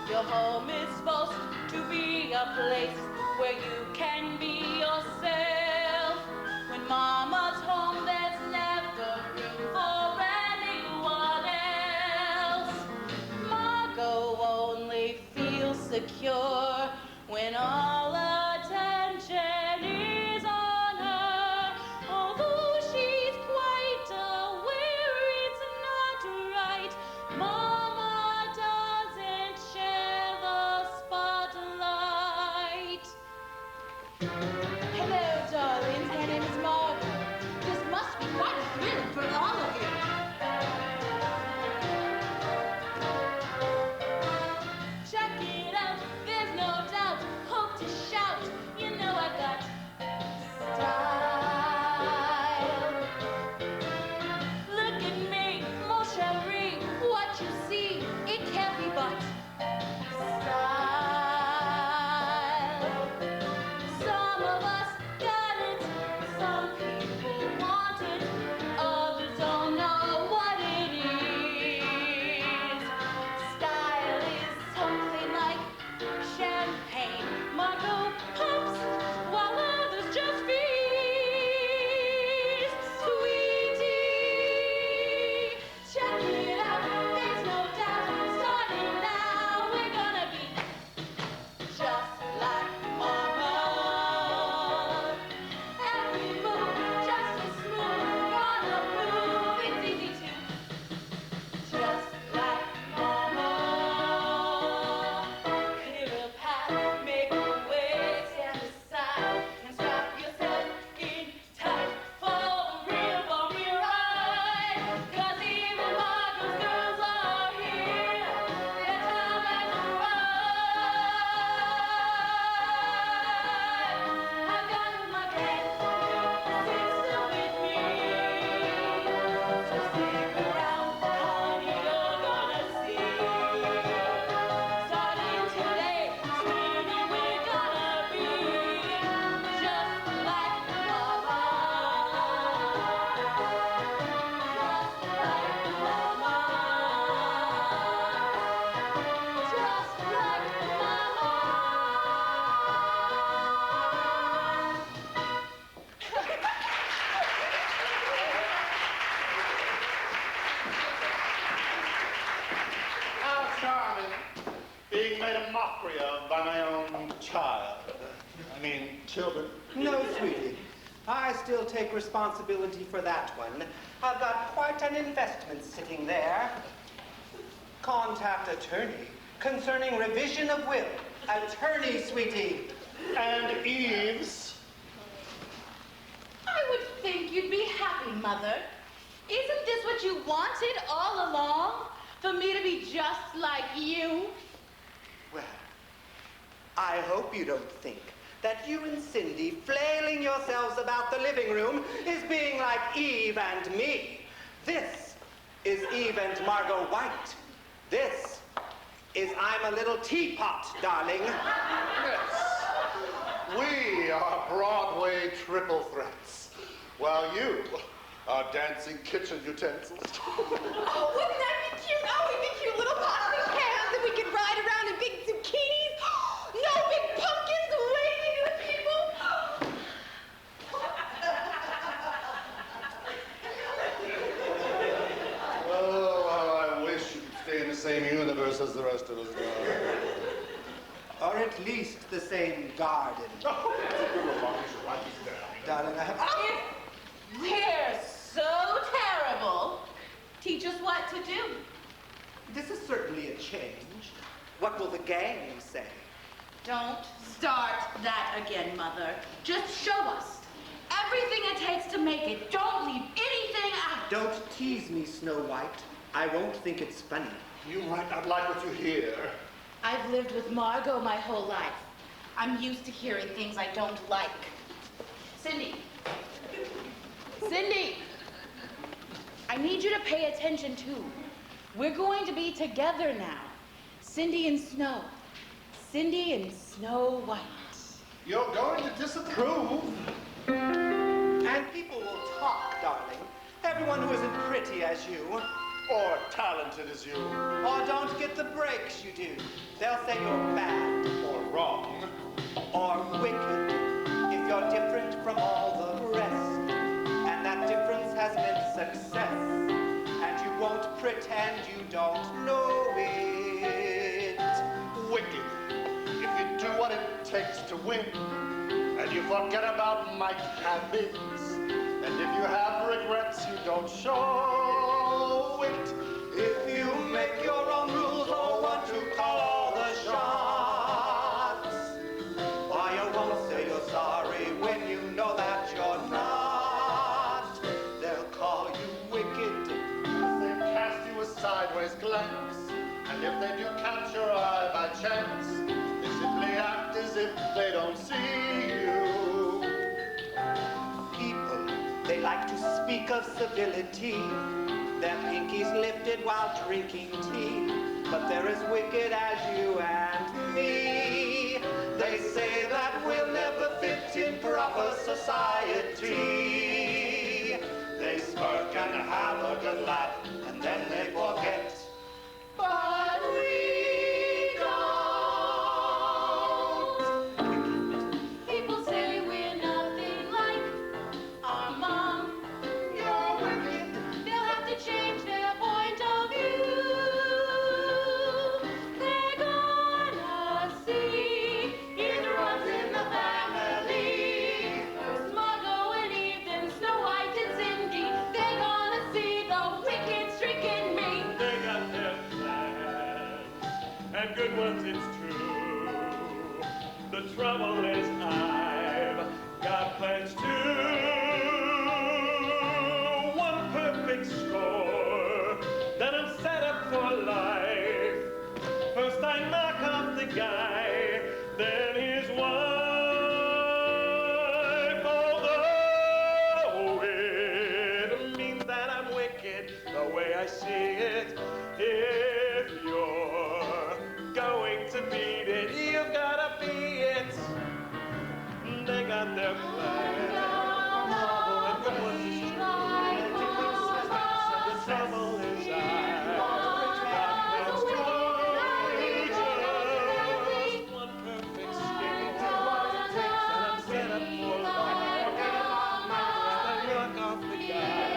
Your home is supposed to be a place where you can be yourself. When Mama's home, there's never room for anyone else. Margot only feels secure when all attention is on her. Although she's quite aware it's not right, Mama doesn't share the spotlight. Hello, darlings. My name is Margot. This must be quite a thrill for all of you. Check it out. There's no doubt. Hope to shout. You know I got style. Look at me, mon chéri. What you see, it can't be but style. Some of us by my own child. I mean, children. No, sweetie. I still take responsibility for that one. I've got quite an investment sitting there. Contact attorney concerning revision of will. Attorney, sweetie. And Eve's. I would think you'd be happy, Mother. Isn't this what you wanted all along? For me to be just like you? Well, I hope you don't think that you and Cindy flailing yourselves about the living room is being like Eve and me. This is Eve and Margot White. This is I'm a Little Teapot, darling. Yes. We are Broadway triple threats, while you are dancing kitchen utensils. Oh, wouldn't that be cute? Oh, we'd be cute little pots and pans, and we could ride around in big zucchinis. No big pumpkins waving to the people. Oh, how I wish you could stay in the same universe as the rest of us Or at least the same garden. Darling, I have... If we're so terrible, teach us what to do. This is certainly a change. What will the gang say? Don't start that again, Mother. Just show us. Everything it takes to make it. Don't leave anything out. Don't tease me, Snow White. I won't think it's funny. You might not like what you hear. I've lived with Margot my whole life. I'm used to hearing things I don't like. Cindy. Cindy! I need you to pay attention, too. We're going to be together now. Cindy and Snow. Cindy and Snow White. You're going to disapprove. And people will talk, darling. Everyone who isn't pretty as you, Or talented as you. or don't get the breaks you do. They'll say you're bad, Or wrong. or wicked, if you're different from all the rest. And that difference has meant success. And you won't pretend you don't know it. Wicked. If you do what it takes to win, and you forget about might have beens, and if you have regrets, you don't show it. If you make your own rules or want to call all the shots, or you won't say you're sorry when you know that you're not, they'll call you wicked. They cast you a sideways glance, and if they do catch your eye by chance, they simply act as if they don't see you. People, they like to speak of civility, their pinkies lifted while drinking tea, but they're as wicked as you and me. They say that we'll never fit in proper society. They smirk and have a good laugh, and then they forget. But we don't. People say we're nothing like our mom. You're wicked. They'll have to change their point of view. They're gonna see it runs in the family. First Margot and Eve, then Snow White and Cindy. They're gonna see the wicked streak in me. They got their plans, and good ones, it's true. The trouble is I've got plans too. One perfect score, then I'm set up for life. First I knock off the guy, then his wife. Although it means that I'm wicked, the way I see it. If you're going to beat it, you've gotta be it. They got their plans. And good ones is true. The trouble is I've got plans too. Just one perfect scheme. And I'm set up for life. I knock off the guy.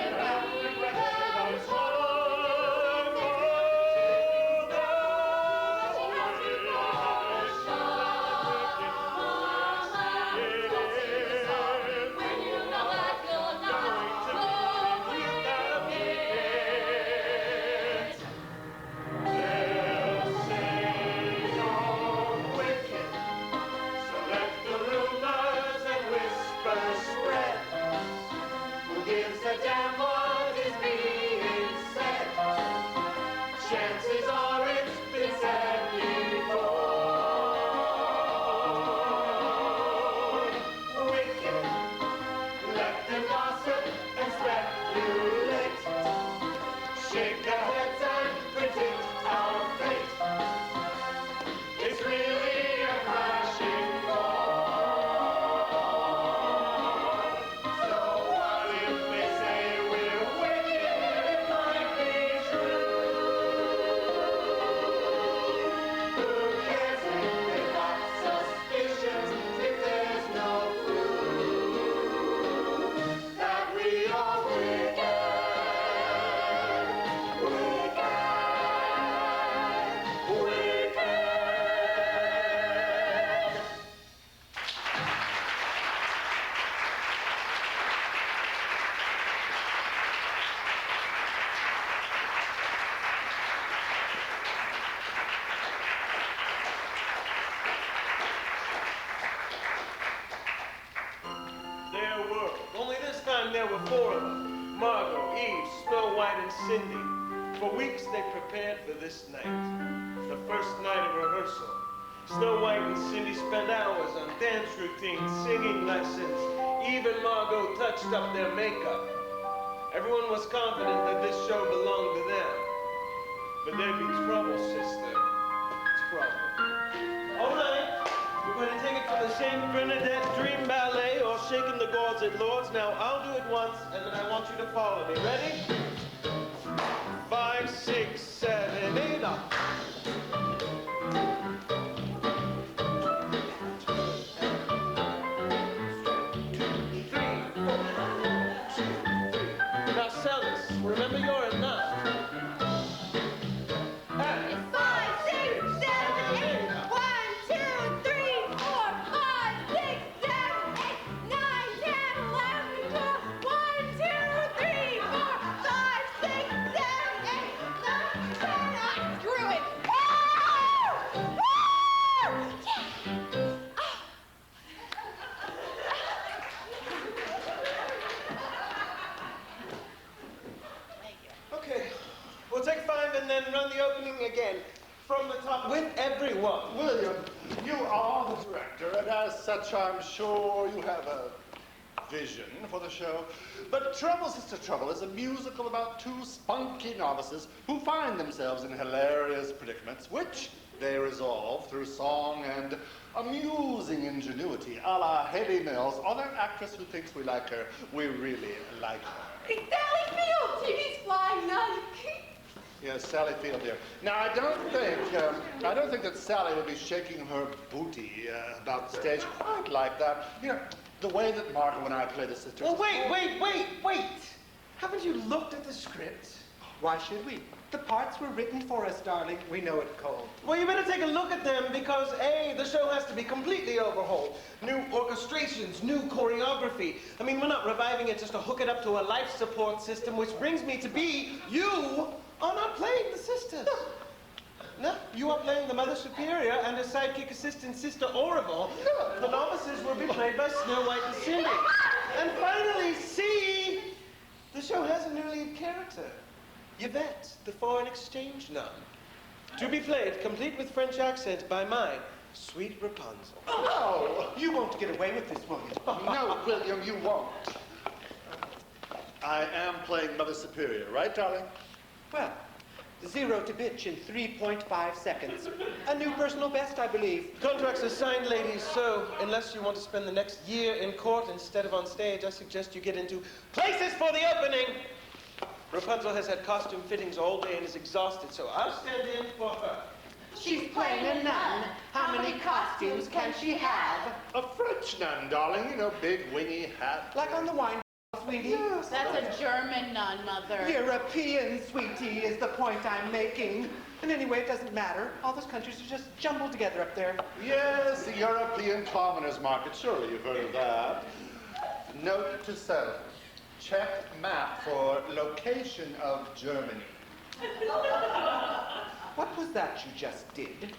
time there were four of them: Margot, Eve, Snow White, and Cindy. For weeks they prepared for this night, the first night of rehearsal. Snow White and Cindy spent hours on dance routines, singing lessons. Eve and Margot touched up their makeup. Everyone was confident that this show belonged to them. But there'd be trouble, sister. Trouble. All right, we're going to take it from the St. Bernadette Dream Ballet or Shaking the Gourds at Lord's. Now, I'll do it once, and then I want you to follow me. Ready? 5, 6, 7, 8, up. Now, Celis, remember you're a nun. It's 5, 6, 7, 8. 1, 2, 3, 4, 5, 6, 7, 8, 9, 10, 11, 12. 1, 2, 3, 4, 5, 6, 7, 8, 9, 10. Ah, screw it. Woo! Woo! Yeah. Okay, we'll take 5 and then run the opening again. From the top with everyone. William, you are the director, and as such, I'm sure you have a vision for the show. But Trouble, Sister Trouble is a musical about two spunky novices who find themselves in hilarious predicaments, which they resolve through song and amusing ingenuity, a la Heavy Mills, or that actress who thinks we like her. We really like her. It's Sally Field, TV's flying nun. Yes, Sally Field here. Now, I don't think that Sally will be shaking her booty about the stage quite like that. You know, the way that Margot and I play the sisters. Well, wait. Haven't you looked at the script? Why should we? The parts were written for us, darling. We know it cold. Well, you better take a look at them because, A, the show has to be completely overhauled. New orchestrations, new choreography. I mean, we're not reviving it just to hook it up to a life support system, which brings me to B, you are not playing the sisters. No, you are playing the Mother Superior and her sidekick assistant, Sister Oroville. The novices will be played by Snow White and Cindy. And finally, C, the show has a new lead character. Yvette, the foreign exchange nun. To be played, complete with French accent, by mine, Sweet Rapunzel. Oh, you won't get away with this, will you? No, William, you won't. I am playing Mother Superior, right, darling? Well, 0 to bitch in 3.5 seconds. A new personal best, I believe. Contracts are signed, ladies, so unless you want to spend the next year in court instead of on stage, I suggest you get into places for the opening. Rapunzel has had costume fittings all day and is exhausted, so I'll stand in for her. She's playing a nun. How many costumes can she have? A French nun, darling. You know, big wingy hat. Like on the wine, sweetie. That's a German nun, Mother. European, sweetie, is the point I'm making. And anyway, it doesn't matter. All those countries are just jumbled together up there. Yes, the European Commoners Market. Surely you've heard of that. Note to self. Check map for location of Germany. What was that you just did?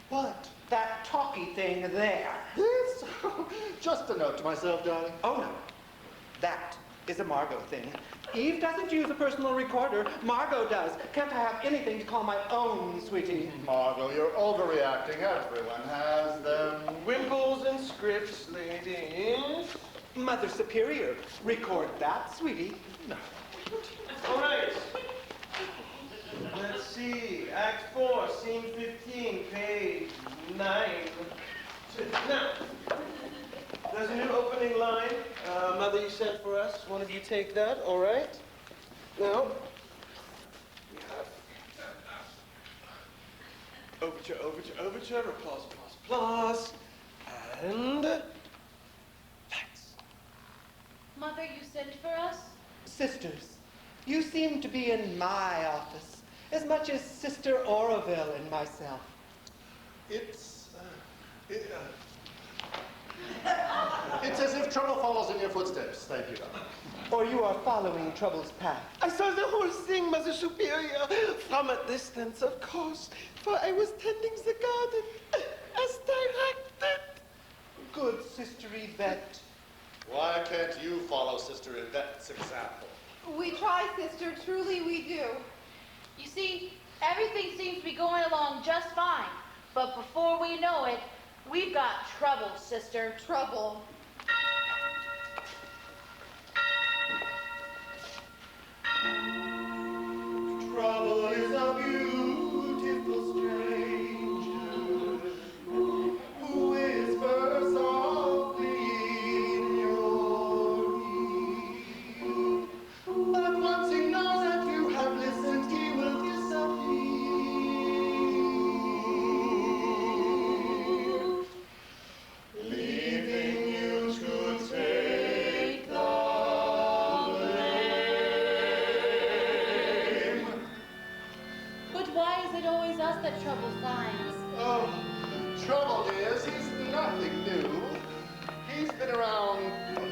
What? That talky thing there. This? Just a note to myself, darling. Oh, no. That is a Margot thing. Eve doesn't use a personal recorder. Margot does. Can't I have anything to call my own, sweetie? Margot, you're overreacting. Everyone has them. Wimples and scripts, ladies. Mother Superior. Record that, sweetie. No. All right. Let's see. Act 4, scene 15, page 9. Now, there's a new opening line. Mother, you sent for us. One of you take that, all right? Now, we have overture, overture, overture, applause, applause, applause, and lights. Mother, you sent for us? Sisters, you seem to be in my office as much as Sister Oroville and myself. It's as if trouble follows in your footsteps. Thank you, darling. Or you are following Trouble's path. I saw the whole thing, Mother Superior, from a distance, of course, for I was tending the garden as directed. Good Sister Yvette. Why can't you follow Sister Yvette's example? We try, sister. Truly we do. You see, everything seems to be going along just fine. But before we know it, we've got trouble, sister. Trouble. Trouble is a beautiful stranger who whispers softly in your ear. But once he knows that you have listened, he will disappear, leaving you to take the But why is it always us that trouble finds? Oh, trouble is, he's nothing new. He's been around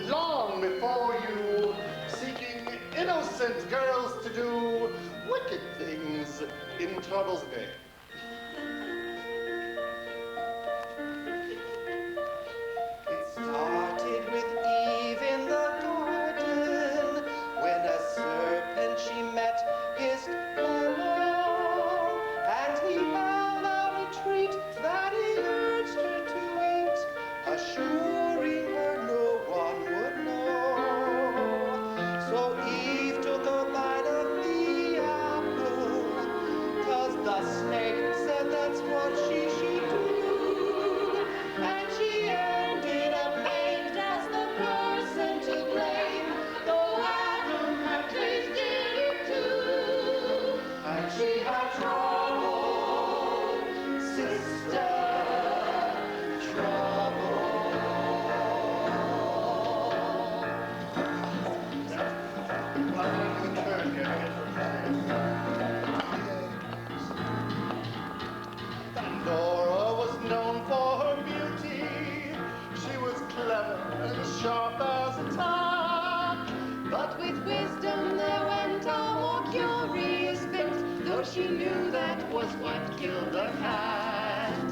long before you, seeking innocent girls to do wicked things in trouble's name. It started with Eve in the garden when a serpent she met hissed hello, and he held out a treat that he urged her to eat, assuring her no one would know. So Eve took a bite of the apple, 'cause the snake said that's what she should do. And she ended up named as the person to blame, though Adam had tasted it too. And she had trouble, sister, trouble. Pandora was known for her beauty. She was clever and sharp as a tack. But with wisdom there went a more curious bit, though she knew that was what killed the cat.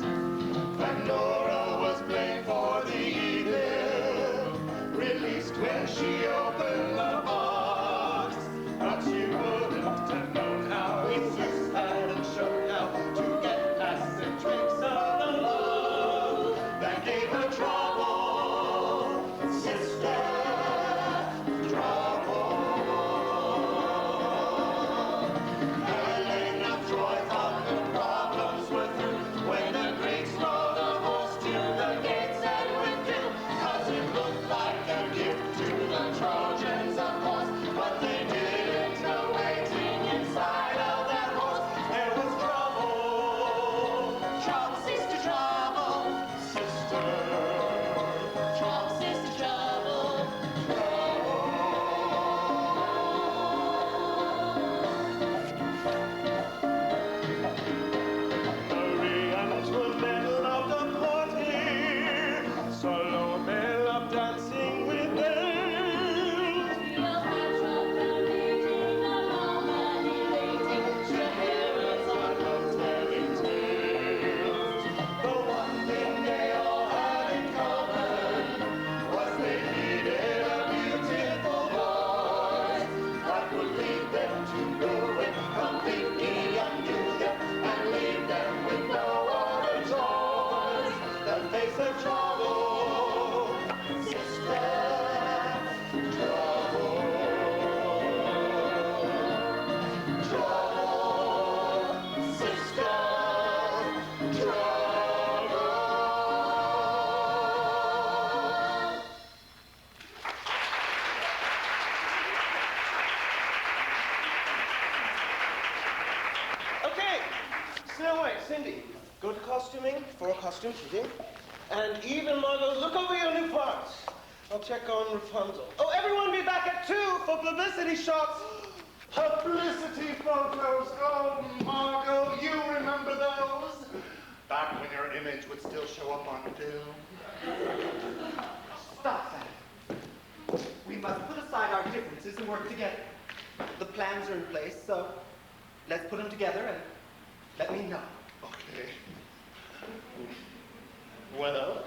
Pandora was blamed for the evil released when she opened the box. But she wouldn't have known how Jesus hadn't shown how to get past the tricks of the love that gave her trouble, sister, trouble. Helen of Troy thought the problems were through when the Greeks rode a horse to the gates and withdrew, 'cause it looked like a gift to the Trojans, of course, but they didn't know waiting inside of that horse there was trouble. Trouble, sister, trouble, sister, Trouble, sister, trouble. Marie Antoinette loved a party. Salome loved dancing with them. Cleopatra found eating alone and elating. Scheherazade loved telling tales. The one thing they all had in common was they needed a beautiful voice that would lead them to know it completely undo them and leave them with no other choice than face the trouble, sister, trouble, trouble, sister, trouble. Okay, Snow White, Cindy, go to costuming for costume fitting. And Eve and Margot, look over your new parts. I'll check on Rapunzel. Oh, everyone be back at 2 for publicity shots. Publicity photos, oh Margot, you remember those? Back when your image would still show up on film. Stop that. We must put aside our differences and work together. The plans are in place, so let's put them together and let me know. Okay. Well,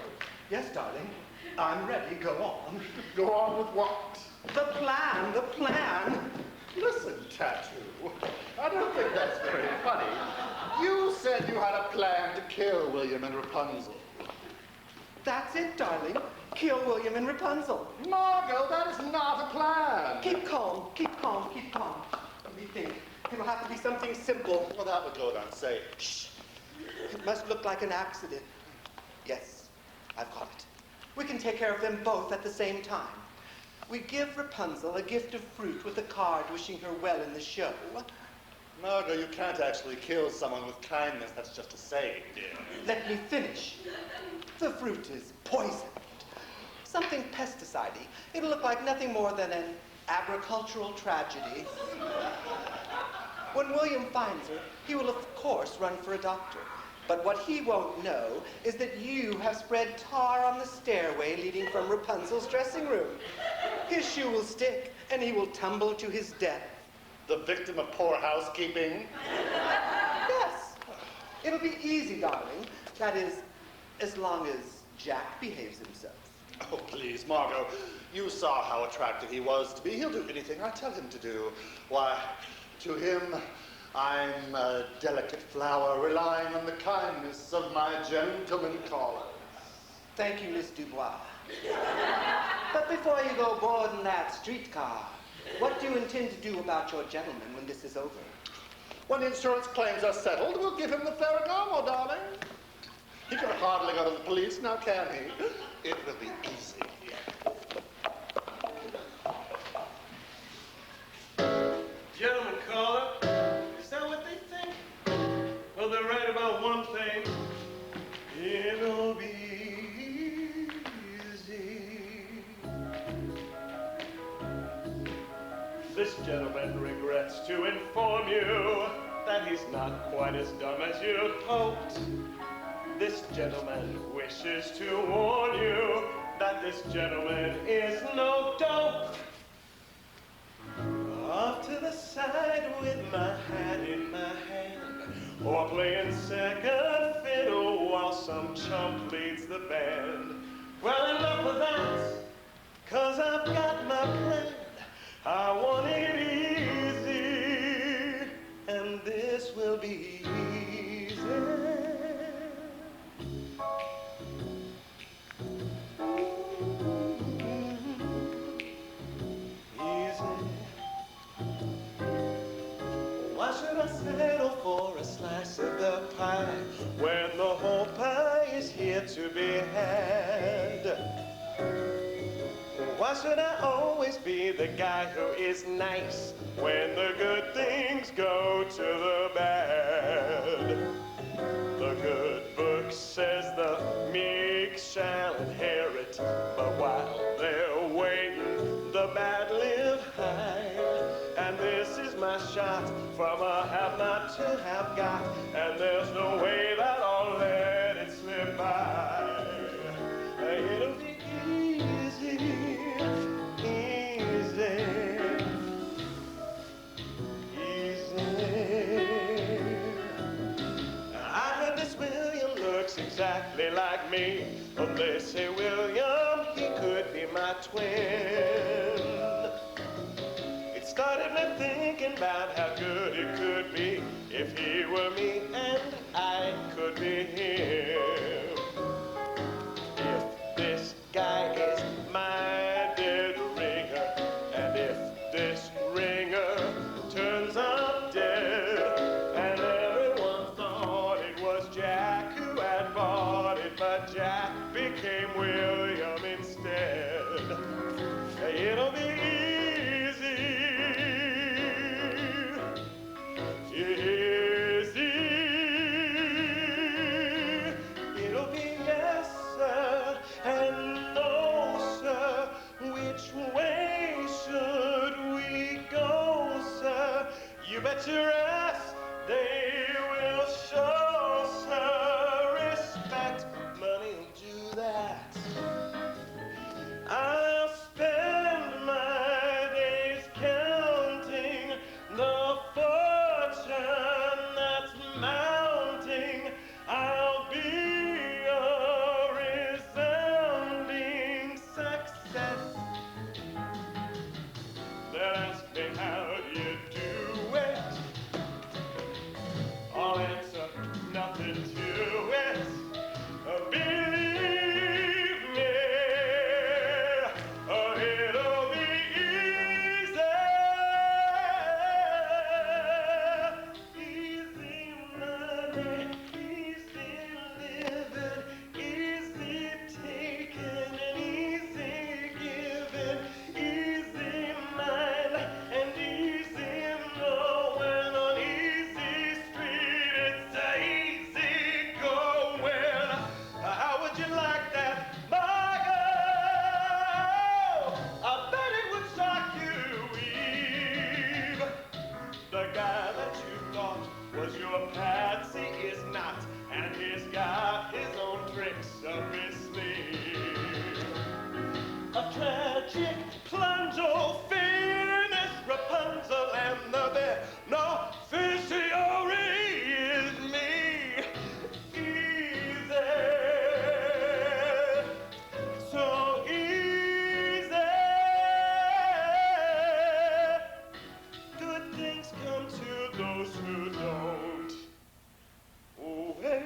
Yes, darling. I'm ready. Go on. Go on with what? The plan, the plan. Listen, Tattoo, I don't think that's very funny. You said you had a plan to kill William and Rapunzel. That's it, darling. Kill William and Rapunzel. Margot, that is not a plan. Keep calm, keep calm, keep calm. Let me think. It'll have to be something simple. Well, that would go without saying. Shh. It must look like an accident. Yes, I've got it. We can take care of them both at the same time. We give Rapunzel a gift of fruit with a card wishing her well in the show. Margot, you can't actually kill someone with kindness. That's just a saying, dear. Let me finish. The fruit is poisoned. Something pesticide-y. It'll look like nothing more than an agricultural tragedy. When William finds her, he will of course run for a doctor. But what he won't know is that you have spread tar on the stairway leading from Rapunzel's dressing room. His shoe will stick, and he will tumble to his death. The victim of poor housekeeping? Yes. It'll be easy, darling. That is, as long as Jack behaves himself. Oh, please, Margot. You saw how attractive he was to me. He'll do anything I tell him to do. Why, to him, I'm a delicate flower relying on the kindness of my gentleman callers. Thank you, Miss Dubois. But before you go boarding that streetcar, what do you intend to do about your gentleman when this is over? When the insurance claims are settled, we'll give him the Ferragamo, darling. He can hardly go to the police now, can he? It will be easy. Gentlemen caller, is that what they think? Well, they're right about one thing. It'll be easy. This gentleman regrets to inform you that he's not quite as dumb as you hoped. This gentleman wishes to warn you that this gentleman is no dope. Off to the side with my hat in my hand, or playing second fiddle while some chump leads the band. Well, enough of that, 'cause I've got my plan. I want it easy, and this will be easy. Why should I settle for a slice of the pie when the whole pie is here to be had? Why should I always be the guy who is nice when the good things go to the bad? The good book says the meek shall inherit, but while they're waiting, the bad live high. And this is my shot from a have not to have got, and there's no way that I'll let it slip by. It'll be easy, easy, easy. I heard this William looks exactly like me. But they say William, he could be my twin. It started me thinking about how good it could be if he were me and I could be him. If this guy is my dead ringer, and if this ringer turns up dead, and everyone thought it was Jack who had bought it, but Jack became William instead, it'll be easy, easy. It'll be yes, sir, and no, sir. Which way should we go, sir? You bet your ass they will show, sir, respect. Money will do that. I'll spend my days counting the fortune that's mounting. I'll be a resounding magic plunge, oh, fairness, Rapunzel and the bear. No, Fissiore is me. Easy, so easy. Good things come to those who don't wait.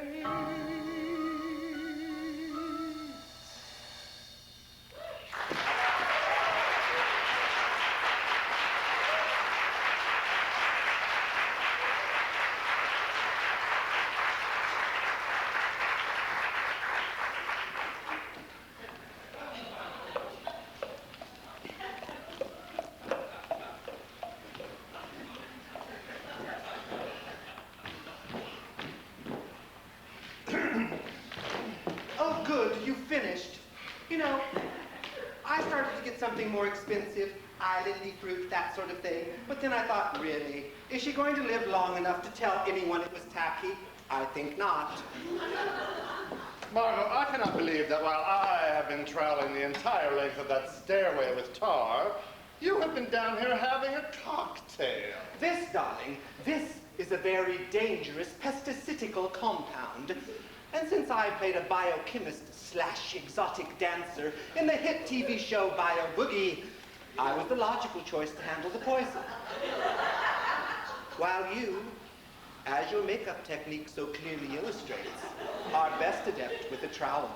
Oh, good, you finished. You know, I started to get something more expensive, islandy fruit, that sort of thing. But then I thought, really, is she going to live long enough to tell anyone it was tacky? I think not. Margot, I cannot believe that while I have been troweling the entire length of that stairway with tar, you have been down here having a cocktail. This, darling, this is a very dangerous pesticidical compound. And since I played a biochemist / exotic dancer in the hit TV show Bio Boogie, I was the logical choice to handle the poison. While you, as your makeup technique so clearly illustrates, are best adept with a trowel.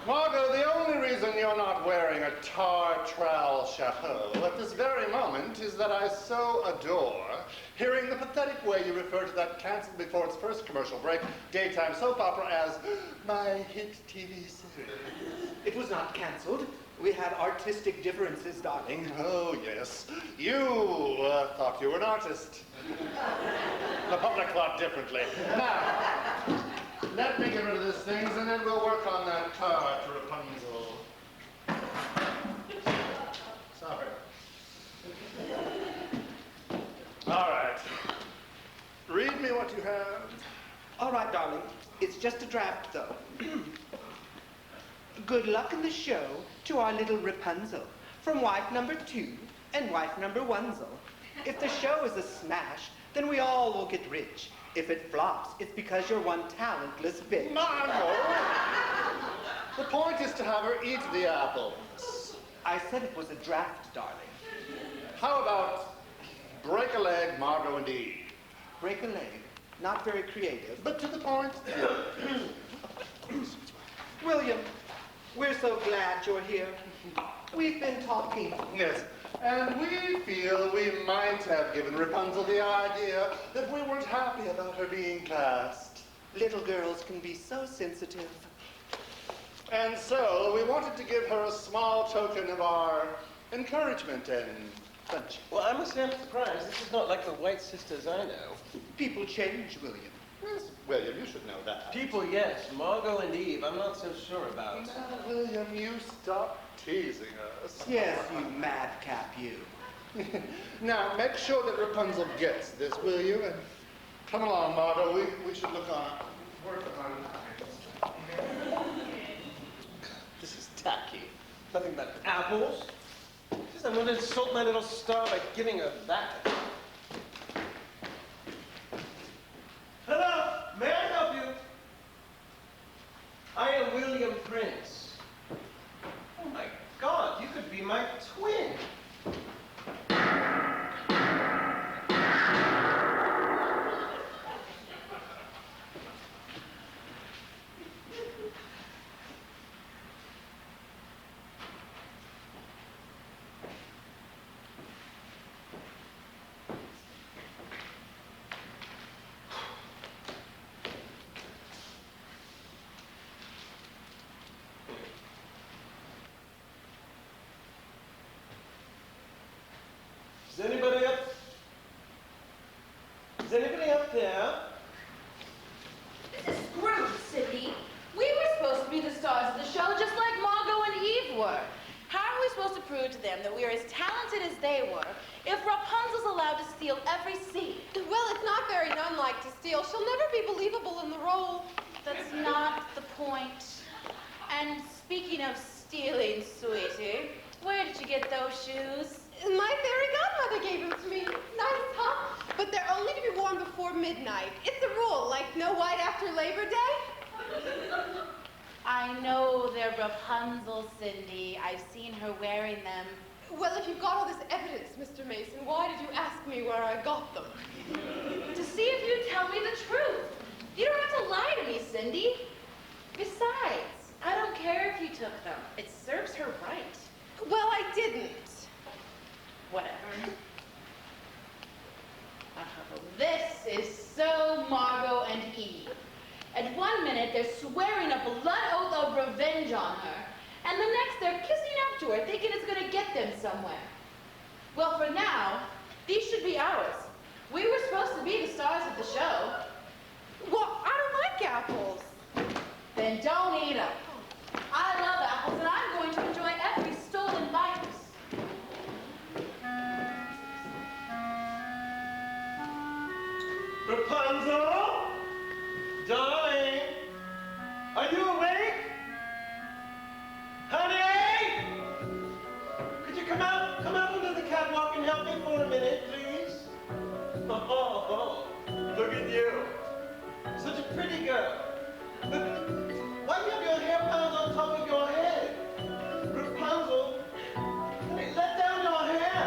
Margot, the only reason you're not wearing a tar trowel chapeau at this very moment is that I so adore hearing the pathetic way you refer to that canceled before its first commercial break daytime soap opera as my hit TV series. It was not canceled. We had artistic differences, darling. Oh, yes. You thought you were an artist. The public thought differently. Now, let me get rid of these things and then we'll work on that tar to Rapunzel. Sorry. All right. Read me what you have. All right, darling. It's just a draft, though. Good luck in the show to our little Rapunzel, from wife number 2 and wife number 1zel. If the show is a smash, then we all will get rich. If it flops, it's because you're one talentless bitch. Margot! The point is to have her eat the apples. I said it was a draft, darling. How about break a leg, Margot and Eve? Break a leg. Not very creative. But to the point. William, we're so glad you're here. We've been talking. Yes. And we feel we might have given Rapunzel the idea that we weren't happy about her being cast. Little girls can be so sensitive. And so we wanted to give her a small token of our encouragement and friendship. Well, I must say I'm surprised. This is not like the White Sisters I know. People change, William. Yes, William, you should know that. People, yes. Margot and Eve, I'm not so sure about. Now, William, you stop teasing us. Yes, you madcap, you. Now, make sure that Rapunzel gets this, will you? And come along, Margot. We should work on This is tacky. Nothing but apples. Just I'm going to insult my little star by giving her that. Hello, may I help you? I am William Prince. Oh my God, you could be my twin. Is anybody up? Is anybody up there? This is screwed, Cindy. We were supposed to be the stars of the show just like Margot and Eve were. How are we supposed to prove to them that we are as talented as they were if Rapunzel's allowed to steal every scene? Well, it's not very nun-like to steal. She'll never be believable in the role. That's not the point. And speaking of stealing, sweetie, where did you get those shoes? My fairy godmother gave them to me. Nice, huh? But they're only to be worn before midnight. It's a rule, like no white after Labor Day. I know they're Rapunzel, Cindy. I've seen her wearing them. Well, if you've got all this evidence, Mr. Mason, why did you ask me where I got them? To see if you'd tell me the truth. You don't have to lie to me, Cindy. Besides, I don't care if you took them. It serves her right. Well, I didn't. Whatever. This is so Margot and Eve. At one minute, they're swearing a blood oath of revenge on her, and the next they're kissing up to her, thinking it's going to get them somewhere. Well, for now, these should be ours. We were supposed to be the stars of the show. Well, I don't like apples. Then don't eat them. I love apples, and I'm going to enjoy every stolen bite. Rapunzel? Darling? Are you awake? Honey? Could you come out onto the catwalk and help me for a minute, please? Oh, look at you. Such a pretty girl. But why do you have your hair piled on top of your head? Rapunzel, honey, let down your hair.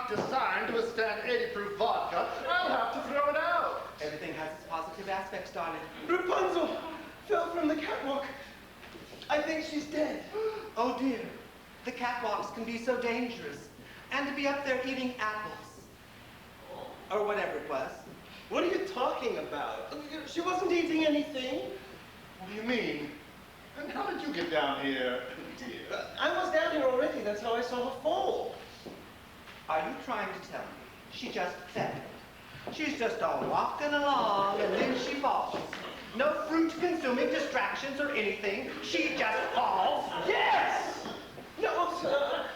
Designed to withstand 80 proof vodka, I'll have to throw it out. Everything has its positive aspects, darling. Rapunzel fell from the catwalk. I think she's dead. Oh dear, the catwalks can be so dangerous. And to be up there eating apples. Or whatever it was. What are you talking about? She wasn't eating anything. What do you mean? And how did you get down here, dear? I was down here already. That's how I saw her fall. Are you trying to tell me she just fell? She's just all walking along and then she falls. No fruit-consuming distractions or anything. She just falls. Yes! No,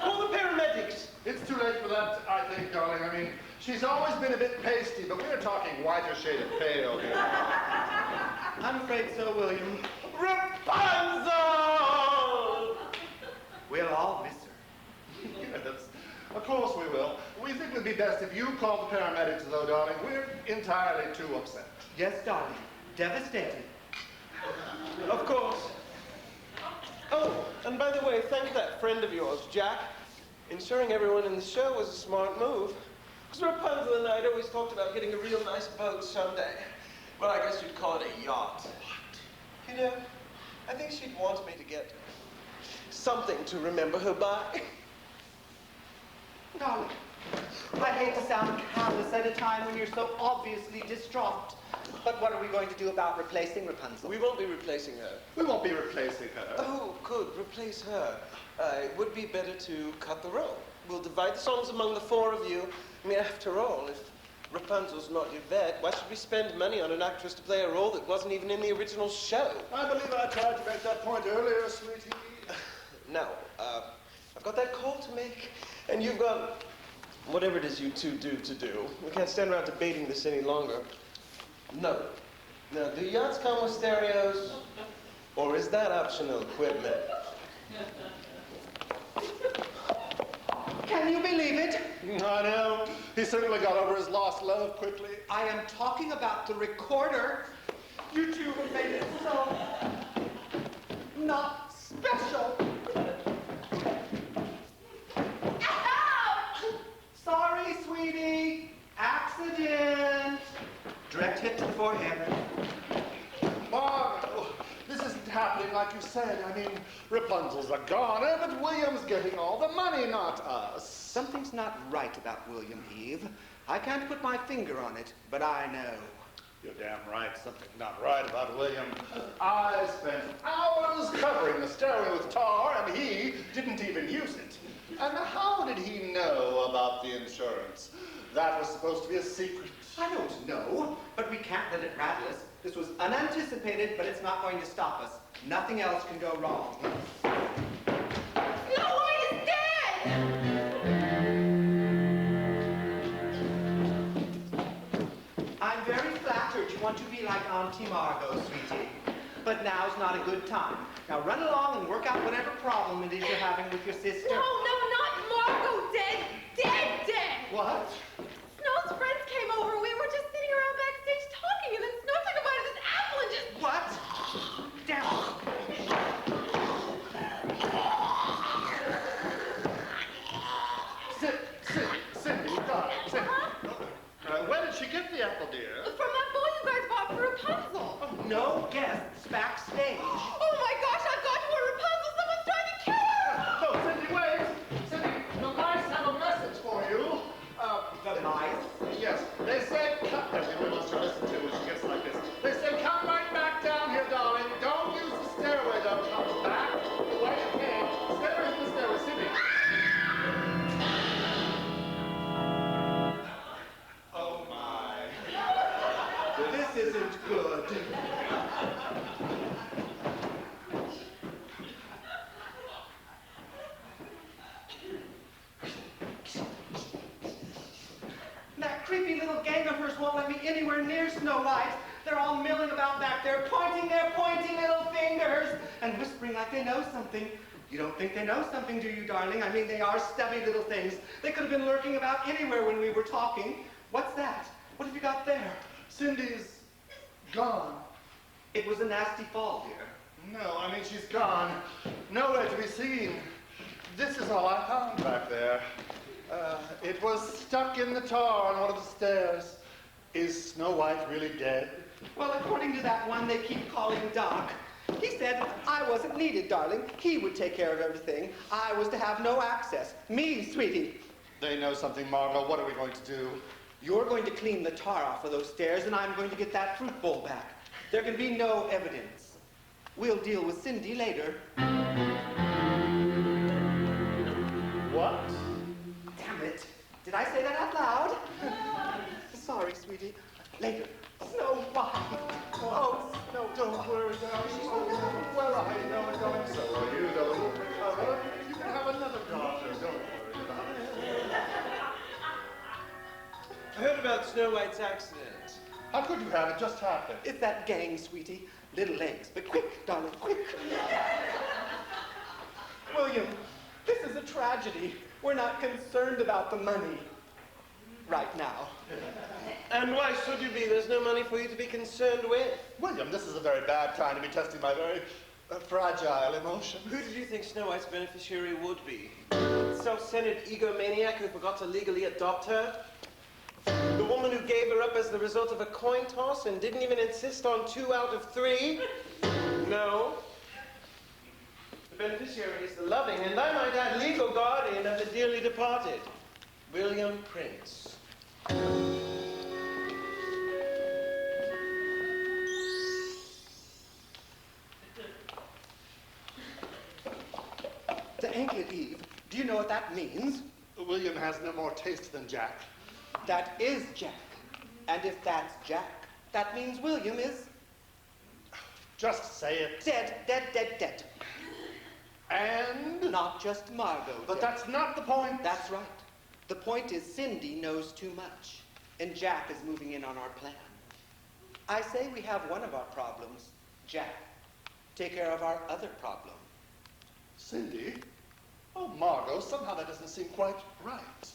call the paramedics. It's too late for that, I think, darling. I mean, she's always been a bit pasty, but we're talking whiter shade of pale here. I'm afraid so, William. Rapunzel! We'll all miss her. Yes, of course we will. We think it would be best if you called the paramedics, though, darling. We're entirely too upset. Yes, darling. Devastated. Of course. Oh, and by the way, thank that friend of yours, Jack. Insuring everyone in the show was a smart move. Because Rapunzel and I had always talked about getting a real nice boat someday. Well, I guess you'd call it a yacht. What? You know, I think she'd want me to get something to remember her by. Darling, I hate to sound callous at a time when you're so obviously distraught. But what are we going to do about replacing Rapunzel? We won't be replacing her. We won't be replacing her. Oh, good. Replace her. It would be better to cut the role. We'll divide the songs among the four of you. I mean, after all, if Rapunzel's not Yvette, why should we spend money on an actress to play a role that wasn't even in the original show? I believe I tried to make that point earlier, sweetie. Now, I've got that call to make, and you've got whatever it is you two do to do. We can't stand around debating this any longer. No. Now, do yachts come with stereos, or is that optional equipment? Can you believe it? I know. He certainly got over his lost love quickly. I am talking about the recorder. You two have made it so not special. Ouch! Sorry, sweetie. Accident. Direct hit to the forehead. Margot, this isn't happening like you said. I mean, Rapunzel's a goner, but William's getting all the money, not us. Something's not right about William, Eve. I can't put my finger on it, but I know. You're damn right, something's not right about William. I spent hours covering the stairway with tar, and he didn't even use it. And how did he know about the insurance? That was supposed to be a secret. I don't know, but we can't let it rattle us. This was unanticipated, but it's not going to stop us. Nothing else can go wrong. Snow White is dead! I'm very flattered you want to be like Auntie Margot, sweetie. But now's not a good time. Now run along and work out whatever problem it is you're having with your sister. No, not Margot dead. Dead! What? Snow's friends came over. We were just sitting around backstage talking, and then Snow took a bite of this apple and just... What? Down. Cindy, darling, Cindy. Where did she get the apple, dear? From that bowl you guys bought for Rapunzel. No guests backstage. Oh my gosh, I've got to a Rapunzel. Someone's trying to kill her. Oh, Cindy, wait! Cindy, the mice have a message for you. The mice? Yes, they say, everyone wants to listen to when she gets like this. They say, come right back down here, darling. Don't use the stairway, though. Come back the way you came. Stairway's in the stairway, Cindy. Oh, my. This isn't good. That creepy little gang of hers won't let me anywhere near Snow White. They're all milling about back there, pointing their pointy little fingers and whispering like they know something. You don't think they know something, do you, darling? I mean, they are stubby little things. They could have been lurking about anywhere when we were talking. What's that? What have you got there? Cindy's gone. It was a nasty fall, dear. No, I mean, she's gone. Nowhere to be seen. This is all I found back there. It was stuck in the tar on one of the stairs. Is Snow White really dead? Well, according to that one they keep calling Doc, he said I wasn't needed, darling. He would take care of everything. I was to have no access. Me, sweetie. They know something, Margot. What are we going to do? You're going to clean the tar off of those stairs, and I'm going to get that fruit bowl back. There can be no evidence. We'll deal with Cindy later. What? Damn it. Did I say that out loud? Sorry, sweetie. Later. Snow White. Oh, Snow, Don't worry, darling. Well, I know it, darling. So are you, darling. You can have another daughter. Don't worry about it. I heard about Snow White's accident. How could you have? It just happened. It's that gang, sweetie. Little legs, but quick, darling, quick. William, this is a tragedy. We're not concerned about the money right now. And why should you be? There's no money for you to be concerned with. William, this is a very bad time to be testing my very fragile emotions. Who did you think Snow White's beneficiary would be? Self-centered egomaniac who forgot to legally adopt her? The woman who gave her up as the result of a coin toss and didn't even insist on 2 out of 3? No. The beneficiary is the loving, and I might add, legal guardian of the dearly departed, William Prince. The anklet, Eve. Do you know what that means? William has no more taste than Jack. That is Jack. And if that's Jack, that means William is Just say it. dead, dead, dead, dead. And? Not just Margot. But dead. that's not the point. That's right. The point is Cindy knows too much, and Jack is moving in on our plan. I say we have one of our problems, Jack. Take care of our other problem. Cindy? Oh, Margot, somehow that doesn't seem quite right.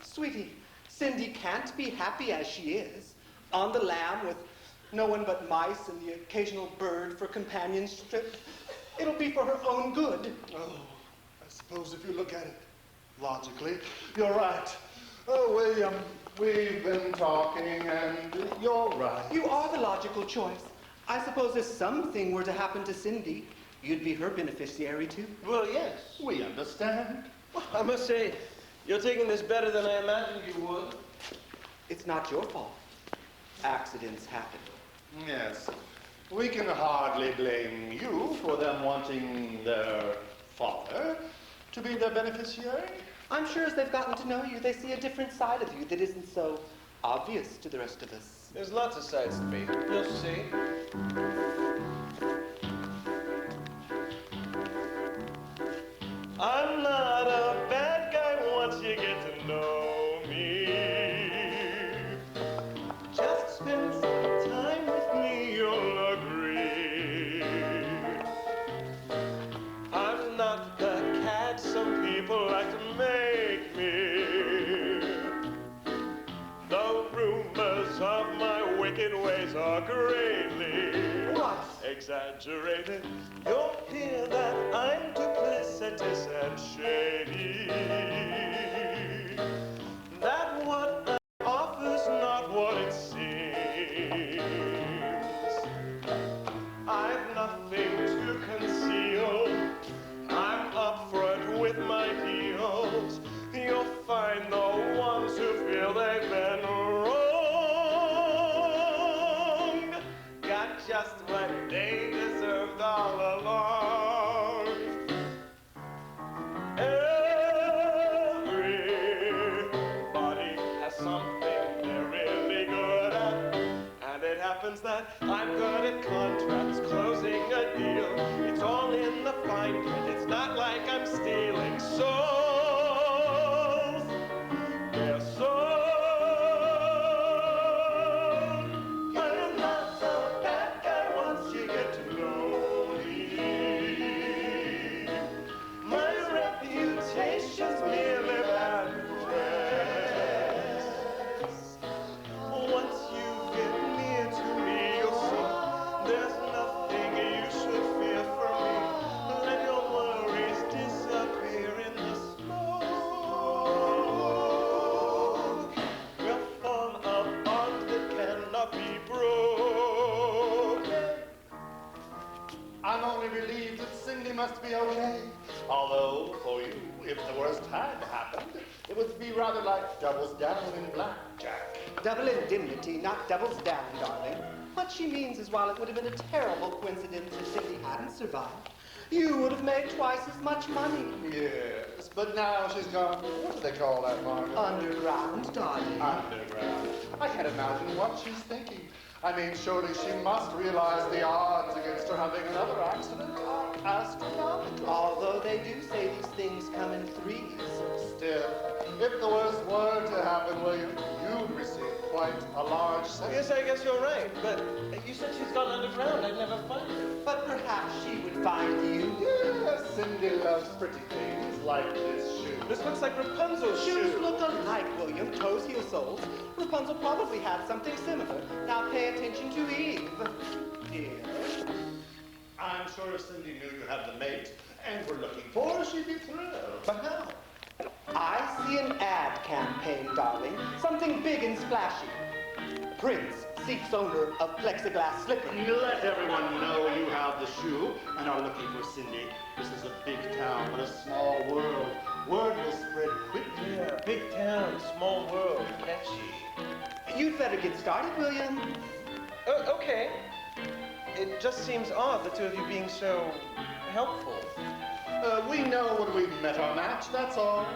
Sweetie, Cindy can't be happy as she is, on the lam with no one but mice and the occasional bird for companionship. It'll be for her own good. Oh, I suppose if you look at it logically, you're right. Oh, William, we've been talking, and you're right. You are the logical choice. I suppose if something were to happen to Cindy, you'd be her beneficiary too. Well, yes. We understand. Well, I must say, you're taking this better than I imagined you would. It's not your fault. Accidents happen. Yes. We can hardly blame you for them wanting their father to be their beneficiary. I'm sure as they've gotten to know you, they see a different side of you that isn't so obvious to the rest of us. There's lots of sides to me. You'll see. I'm not a bad guy once you get to know me. Just spend some time with me, you'll agree. I'm not the cat some people like to make me. The rumors of my wicked ways are greatly exaggerated. You'll hear that I'm duplicitous and shady. That what I offer's not what it seems. I've nothing to conceal. I'm upfront with my deals. You'll find the ones who feel they've been wronged got just what they deserved all along. Everybody has something they're really good at, and it happens that I'm good at contracts, closing a deal. It's all in the fine print. It's not like I'm stealing souls. They're souls. I'm not the bad guy once you get to know me. My reputation's merely bad press. Once you get near to me, you'll see there's nothing you should fear from me. Let your worries disappear in the smoke. We'll form a bond that cannot be broken. I'm only relieved that Cindy must be okay. Although, for you, if the worst had happened, it would be rather like doubles down in blackjack. Double indemnity, not doubles down, darling. What she means is while it would have been a terrible coincidence if Cindy hadn't survived, you would have made twice as much money. Yes, but now she's gone. What do they call that, Margaret? Underground, darling. Underground. I can't imagine what she's thinking. I mean, surely she must realize the odds against her having another accident are astronomical. Although they do say these things come in threes. Still, if the worst were to happen, William, you'd receive quite a large sentence. Yes, I guess you're right, but you said she's gone underground. I'd never find her. But perhaps she would find you. Yes, Cindy loves pretty things like this shoe. This looks like Rapunzel's Shoes shoe. look alike, William. Toes, heel, soles. Rapunzel probably had something similar. Now pay attention to Eve. Dear. I'm sure if Cindy knew you had the mate and were looking for her, she'd be thrilled. But how? I see an ad campaign, darling. Something big and splashy. Prince seeks owner of plexiglass slipper. Let everyone know you have the shoe and are looking for Cindy. This is a big town, but a small world. Word will spread quickly. Yeah, big town, small world, catchy. You'd better get started, William. Okay. It just seems odd, the two of you being so helpful. We know when we've met our match, that's all.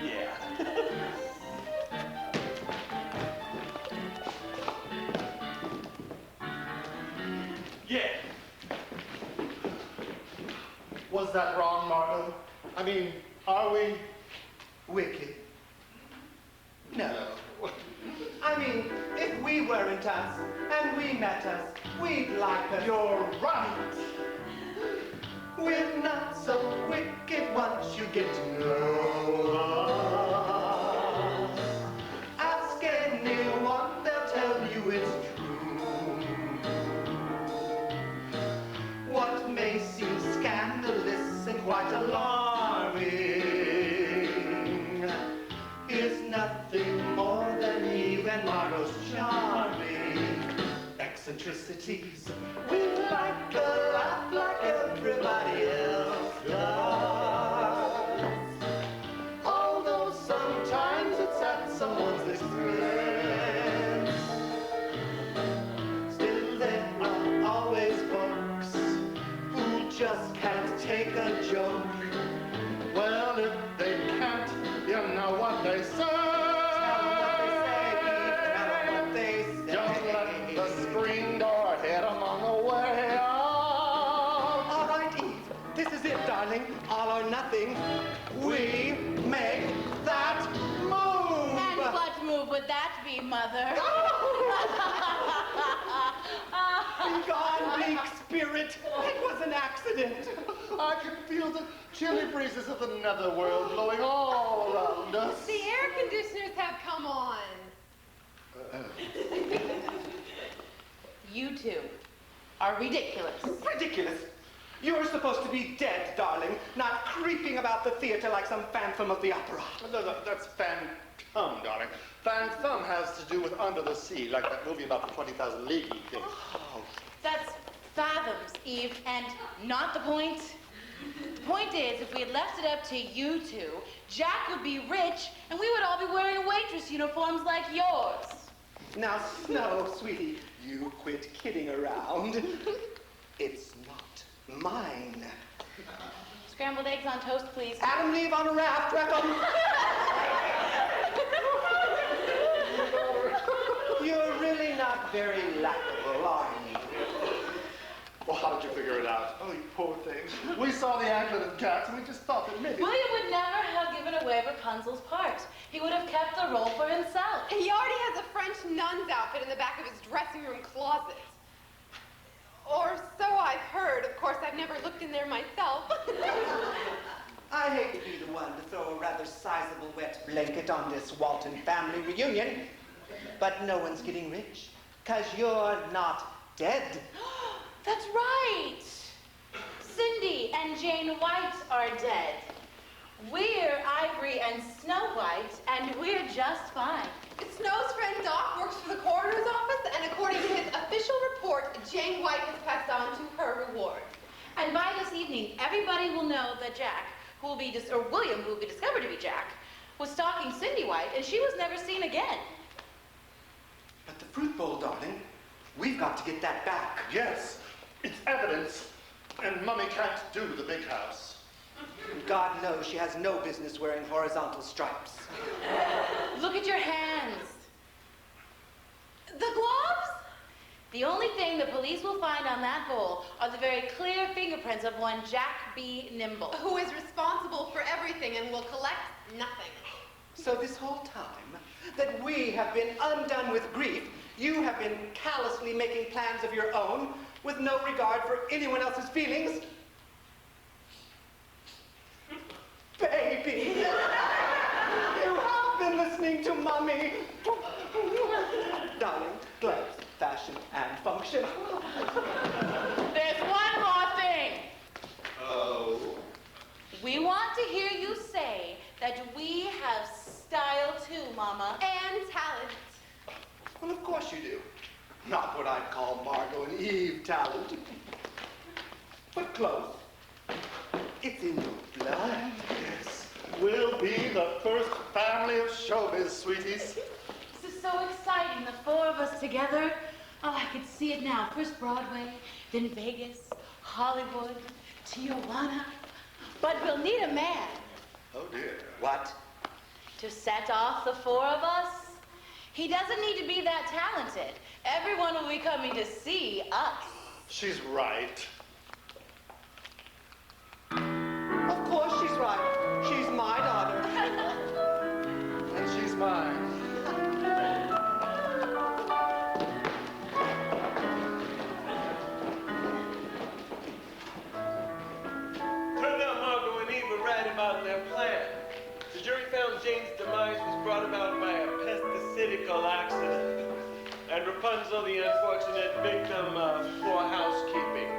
Yeah. Yeah. Was that wrong, Margot? I mean, are we? Wicked. No. I mean, if we weren't us, and we met us, we'd like us. You're right. We're not so wicked once you get to know us. Ask anyone, they'll tell you it's true. What may seem scandalous and quite alarming is nothing more than Eve and Margot's charming. eccentricities. We like to laugh like everybody else does. Although sometimes it's at someone's expense. Still there are always folks who just can't take a joke. Well, if they can't, you know what they say. Don't let the screen door hit them on the way out. All right, Eve, this is it, darling. All or nothing. We make that move. And what move would that be, Mother? Be gone, bleak spirit. It was an accident. I can feel the chilly breezes of the netherworld blowing all around us. The air conditioners have come on. You two are ridiculous. Ridiculous. You're supposed to be dead, darling, not creeping about the theater like some phantom of the opera. No, that's Phantom, darling. Phantom has to do with under the sea, like that movie about the 20,000 League thing. That's fathoms, Eve, and not the point. The point is, if we had left it up to you two, Jack would be rich, and we would all be wearing waitress uniforms like yours. Now, Snow, sweetie, you quit kidding around. It's not mine. Scrambled eggs on toast, please. Adam, leave on a raft, Reckham. You're really not very likable, are you? Well, how did you figure it out? Oh, you poor thing. We saw the anklet of cats, and we just thought that maybe... William would never have given away Rapunzel's part. He would have kept the role for himself. He already has a French nun's outfit in the back of his dressing room closet. Or so I've heard. Of course, I've never looked in there myself. I hate to be the one to throw a rather sizable wet blanket on this Walton family reunion, but no one's getting rich, 'cause you're not dead. That's right. Cindy and Jane White are dead. We're Ivory and Snow White, and we're just fine. Snow's friend Doc works for the coroner's office, and according to his official report, Jane White has passed on to her reward. And by this evening, everybody will know that Jack, William, who will be discovered to be Jack, was stalking Cindy White, and she was never seen again. But the fruit bowl, darling, we've got to get that back. Yes, it's evidence, and Mummy can't do the big house. God knows she has no business wearing horizontal stripes. Look at your hands. The gloves? The only thing the police will find on that bowl are the very clear fingerprints of one Jack B. Nimble. Who is responsible for everything and will collect nothing. So this whole time that we have been undone with grief, you have been callously making plans of your own with no regard for anyone else's feelings? Baby, you have been listening to Mommy. Darling, gloves, fashion, and function. There's one more thing. Oh. We want to hear you say that we have style too, Mama. And talent. Well, of course you do. Not what I'd call Margot and Eve talent. But close. It's in your blood. Yes, we'll be the first family of showbiz, sweeties. This is so exciting, the four of us together. Oh, I could see it now. First Broadway, then Vegas, Hollywood, Tijuana. But we'll need a man. Oh, dear. What? To set off the four of us. He doesn't need to be that talented. Everyone will be coming to see us. She's right. Of course she's right. She's my daughter. And she's mine. Turned out Margot and Eve were right about their plan. The jury found Jane's demise was brought about by a pesticidical accident, and Rapunzel, the unfortunate victim of poor housekeeping.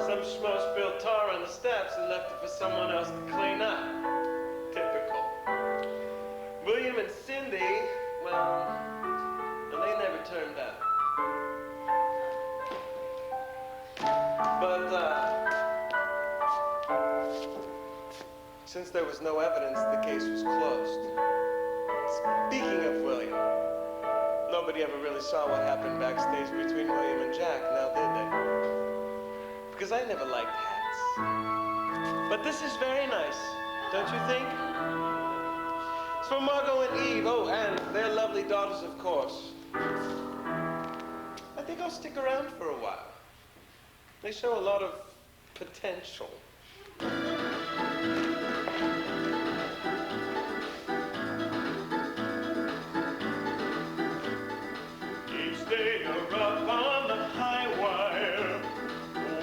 Some schmo spilled tar on the steps and left it for someone else to clean up. Typical. William and Cindy, well, they never turned up. Since there was no evidence, the case was closed. Speaking of William, nobody ever really saw what happened backstage between William and Jack, now did they? Because I never liked hats. But this is very nice, don't you think? It's for Margot and Eve, oh, and their lovely daughters, of course. I think I'll stick around for a while. They show a lot of potential. Each day you're up on the high wire,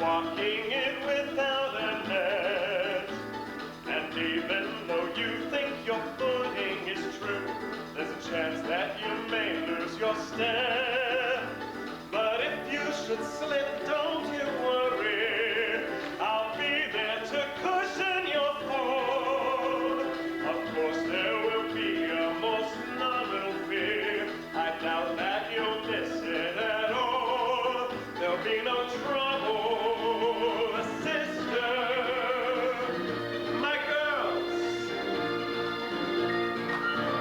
walking it without a net. And even though you think your footing is true, there's a chance that you may lose your step. But if you should slip, don't you worry, I'll be there to cushion your fall. Of course there will be a most nominal fear. I doubt that you'll miss it at all. There'll be no trouble, sister. My girls.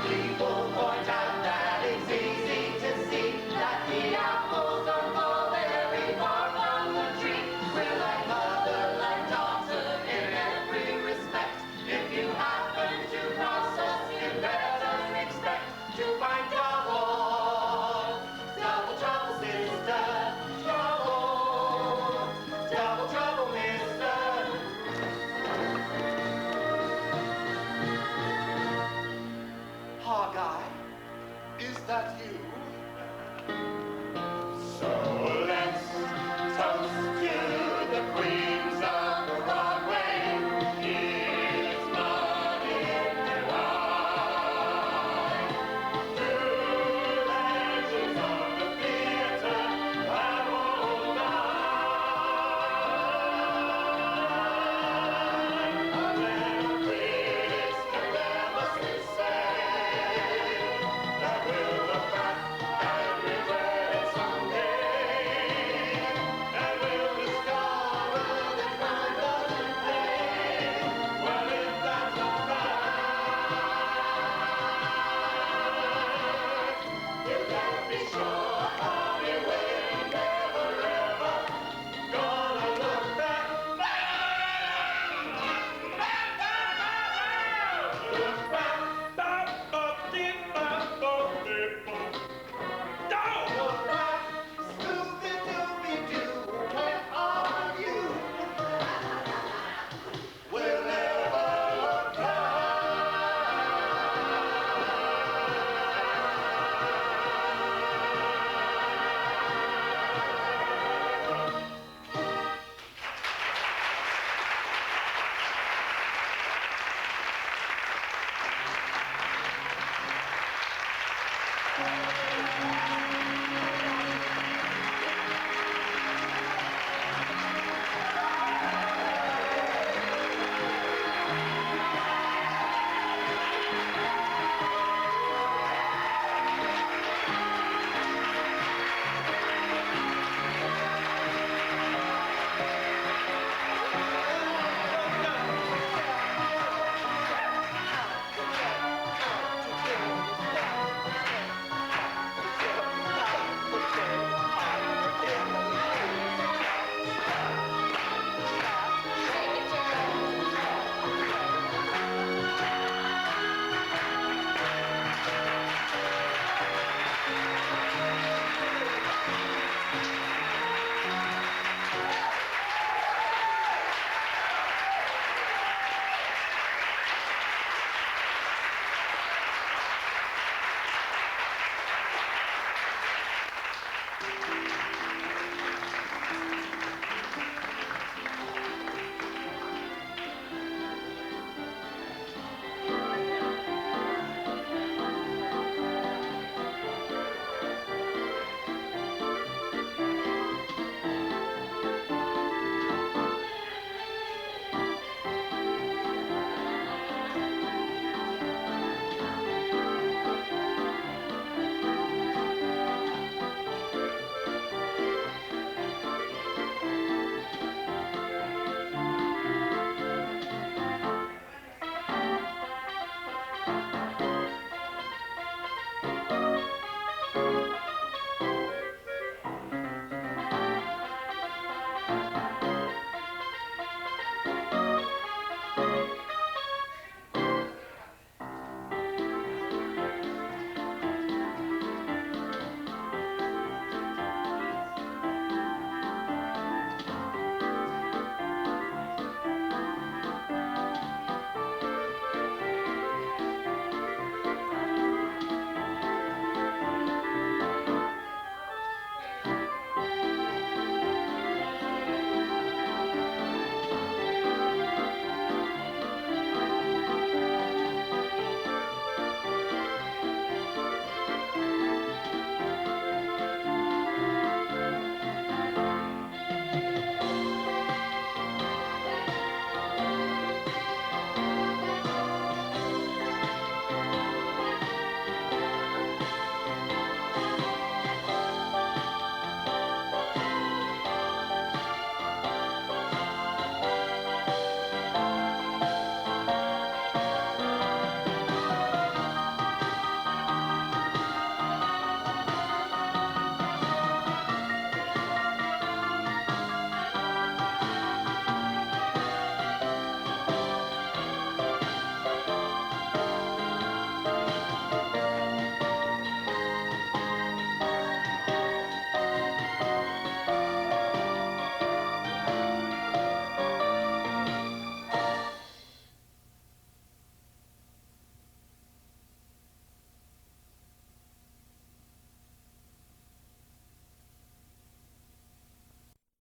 People point out that it's easy to see that the apples don't fall very far from the tree. We're like mother, like daughter in every respect. If you happen to cross us, you better expect to find trouble. Double trouble, sister. Trouble. Double trouble, mister. Hawkeye, Is that you? So let's toast to the queens of Broadway. Here's money in the wine. Two legends of the theater that won't die. A little critics can never say that we'll look back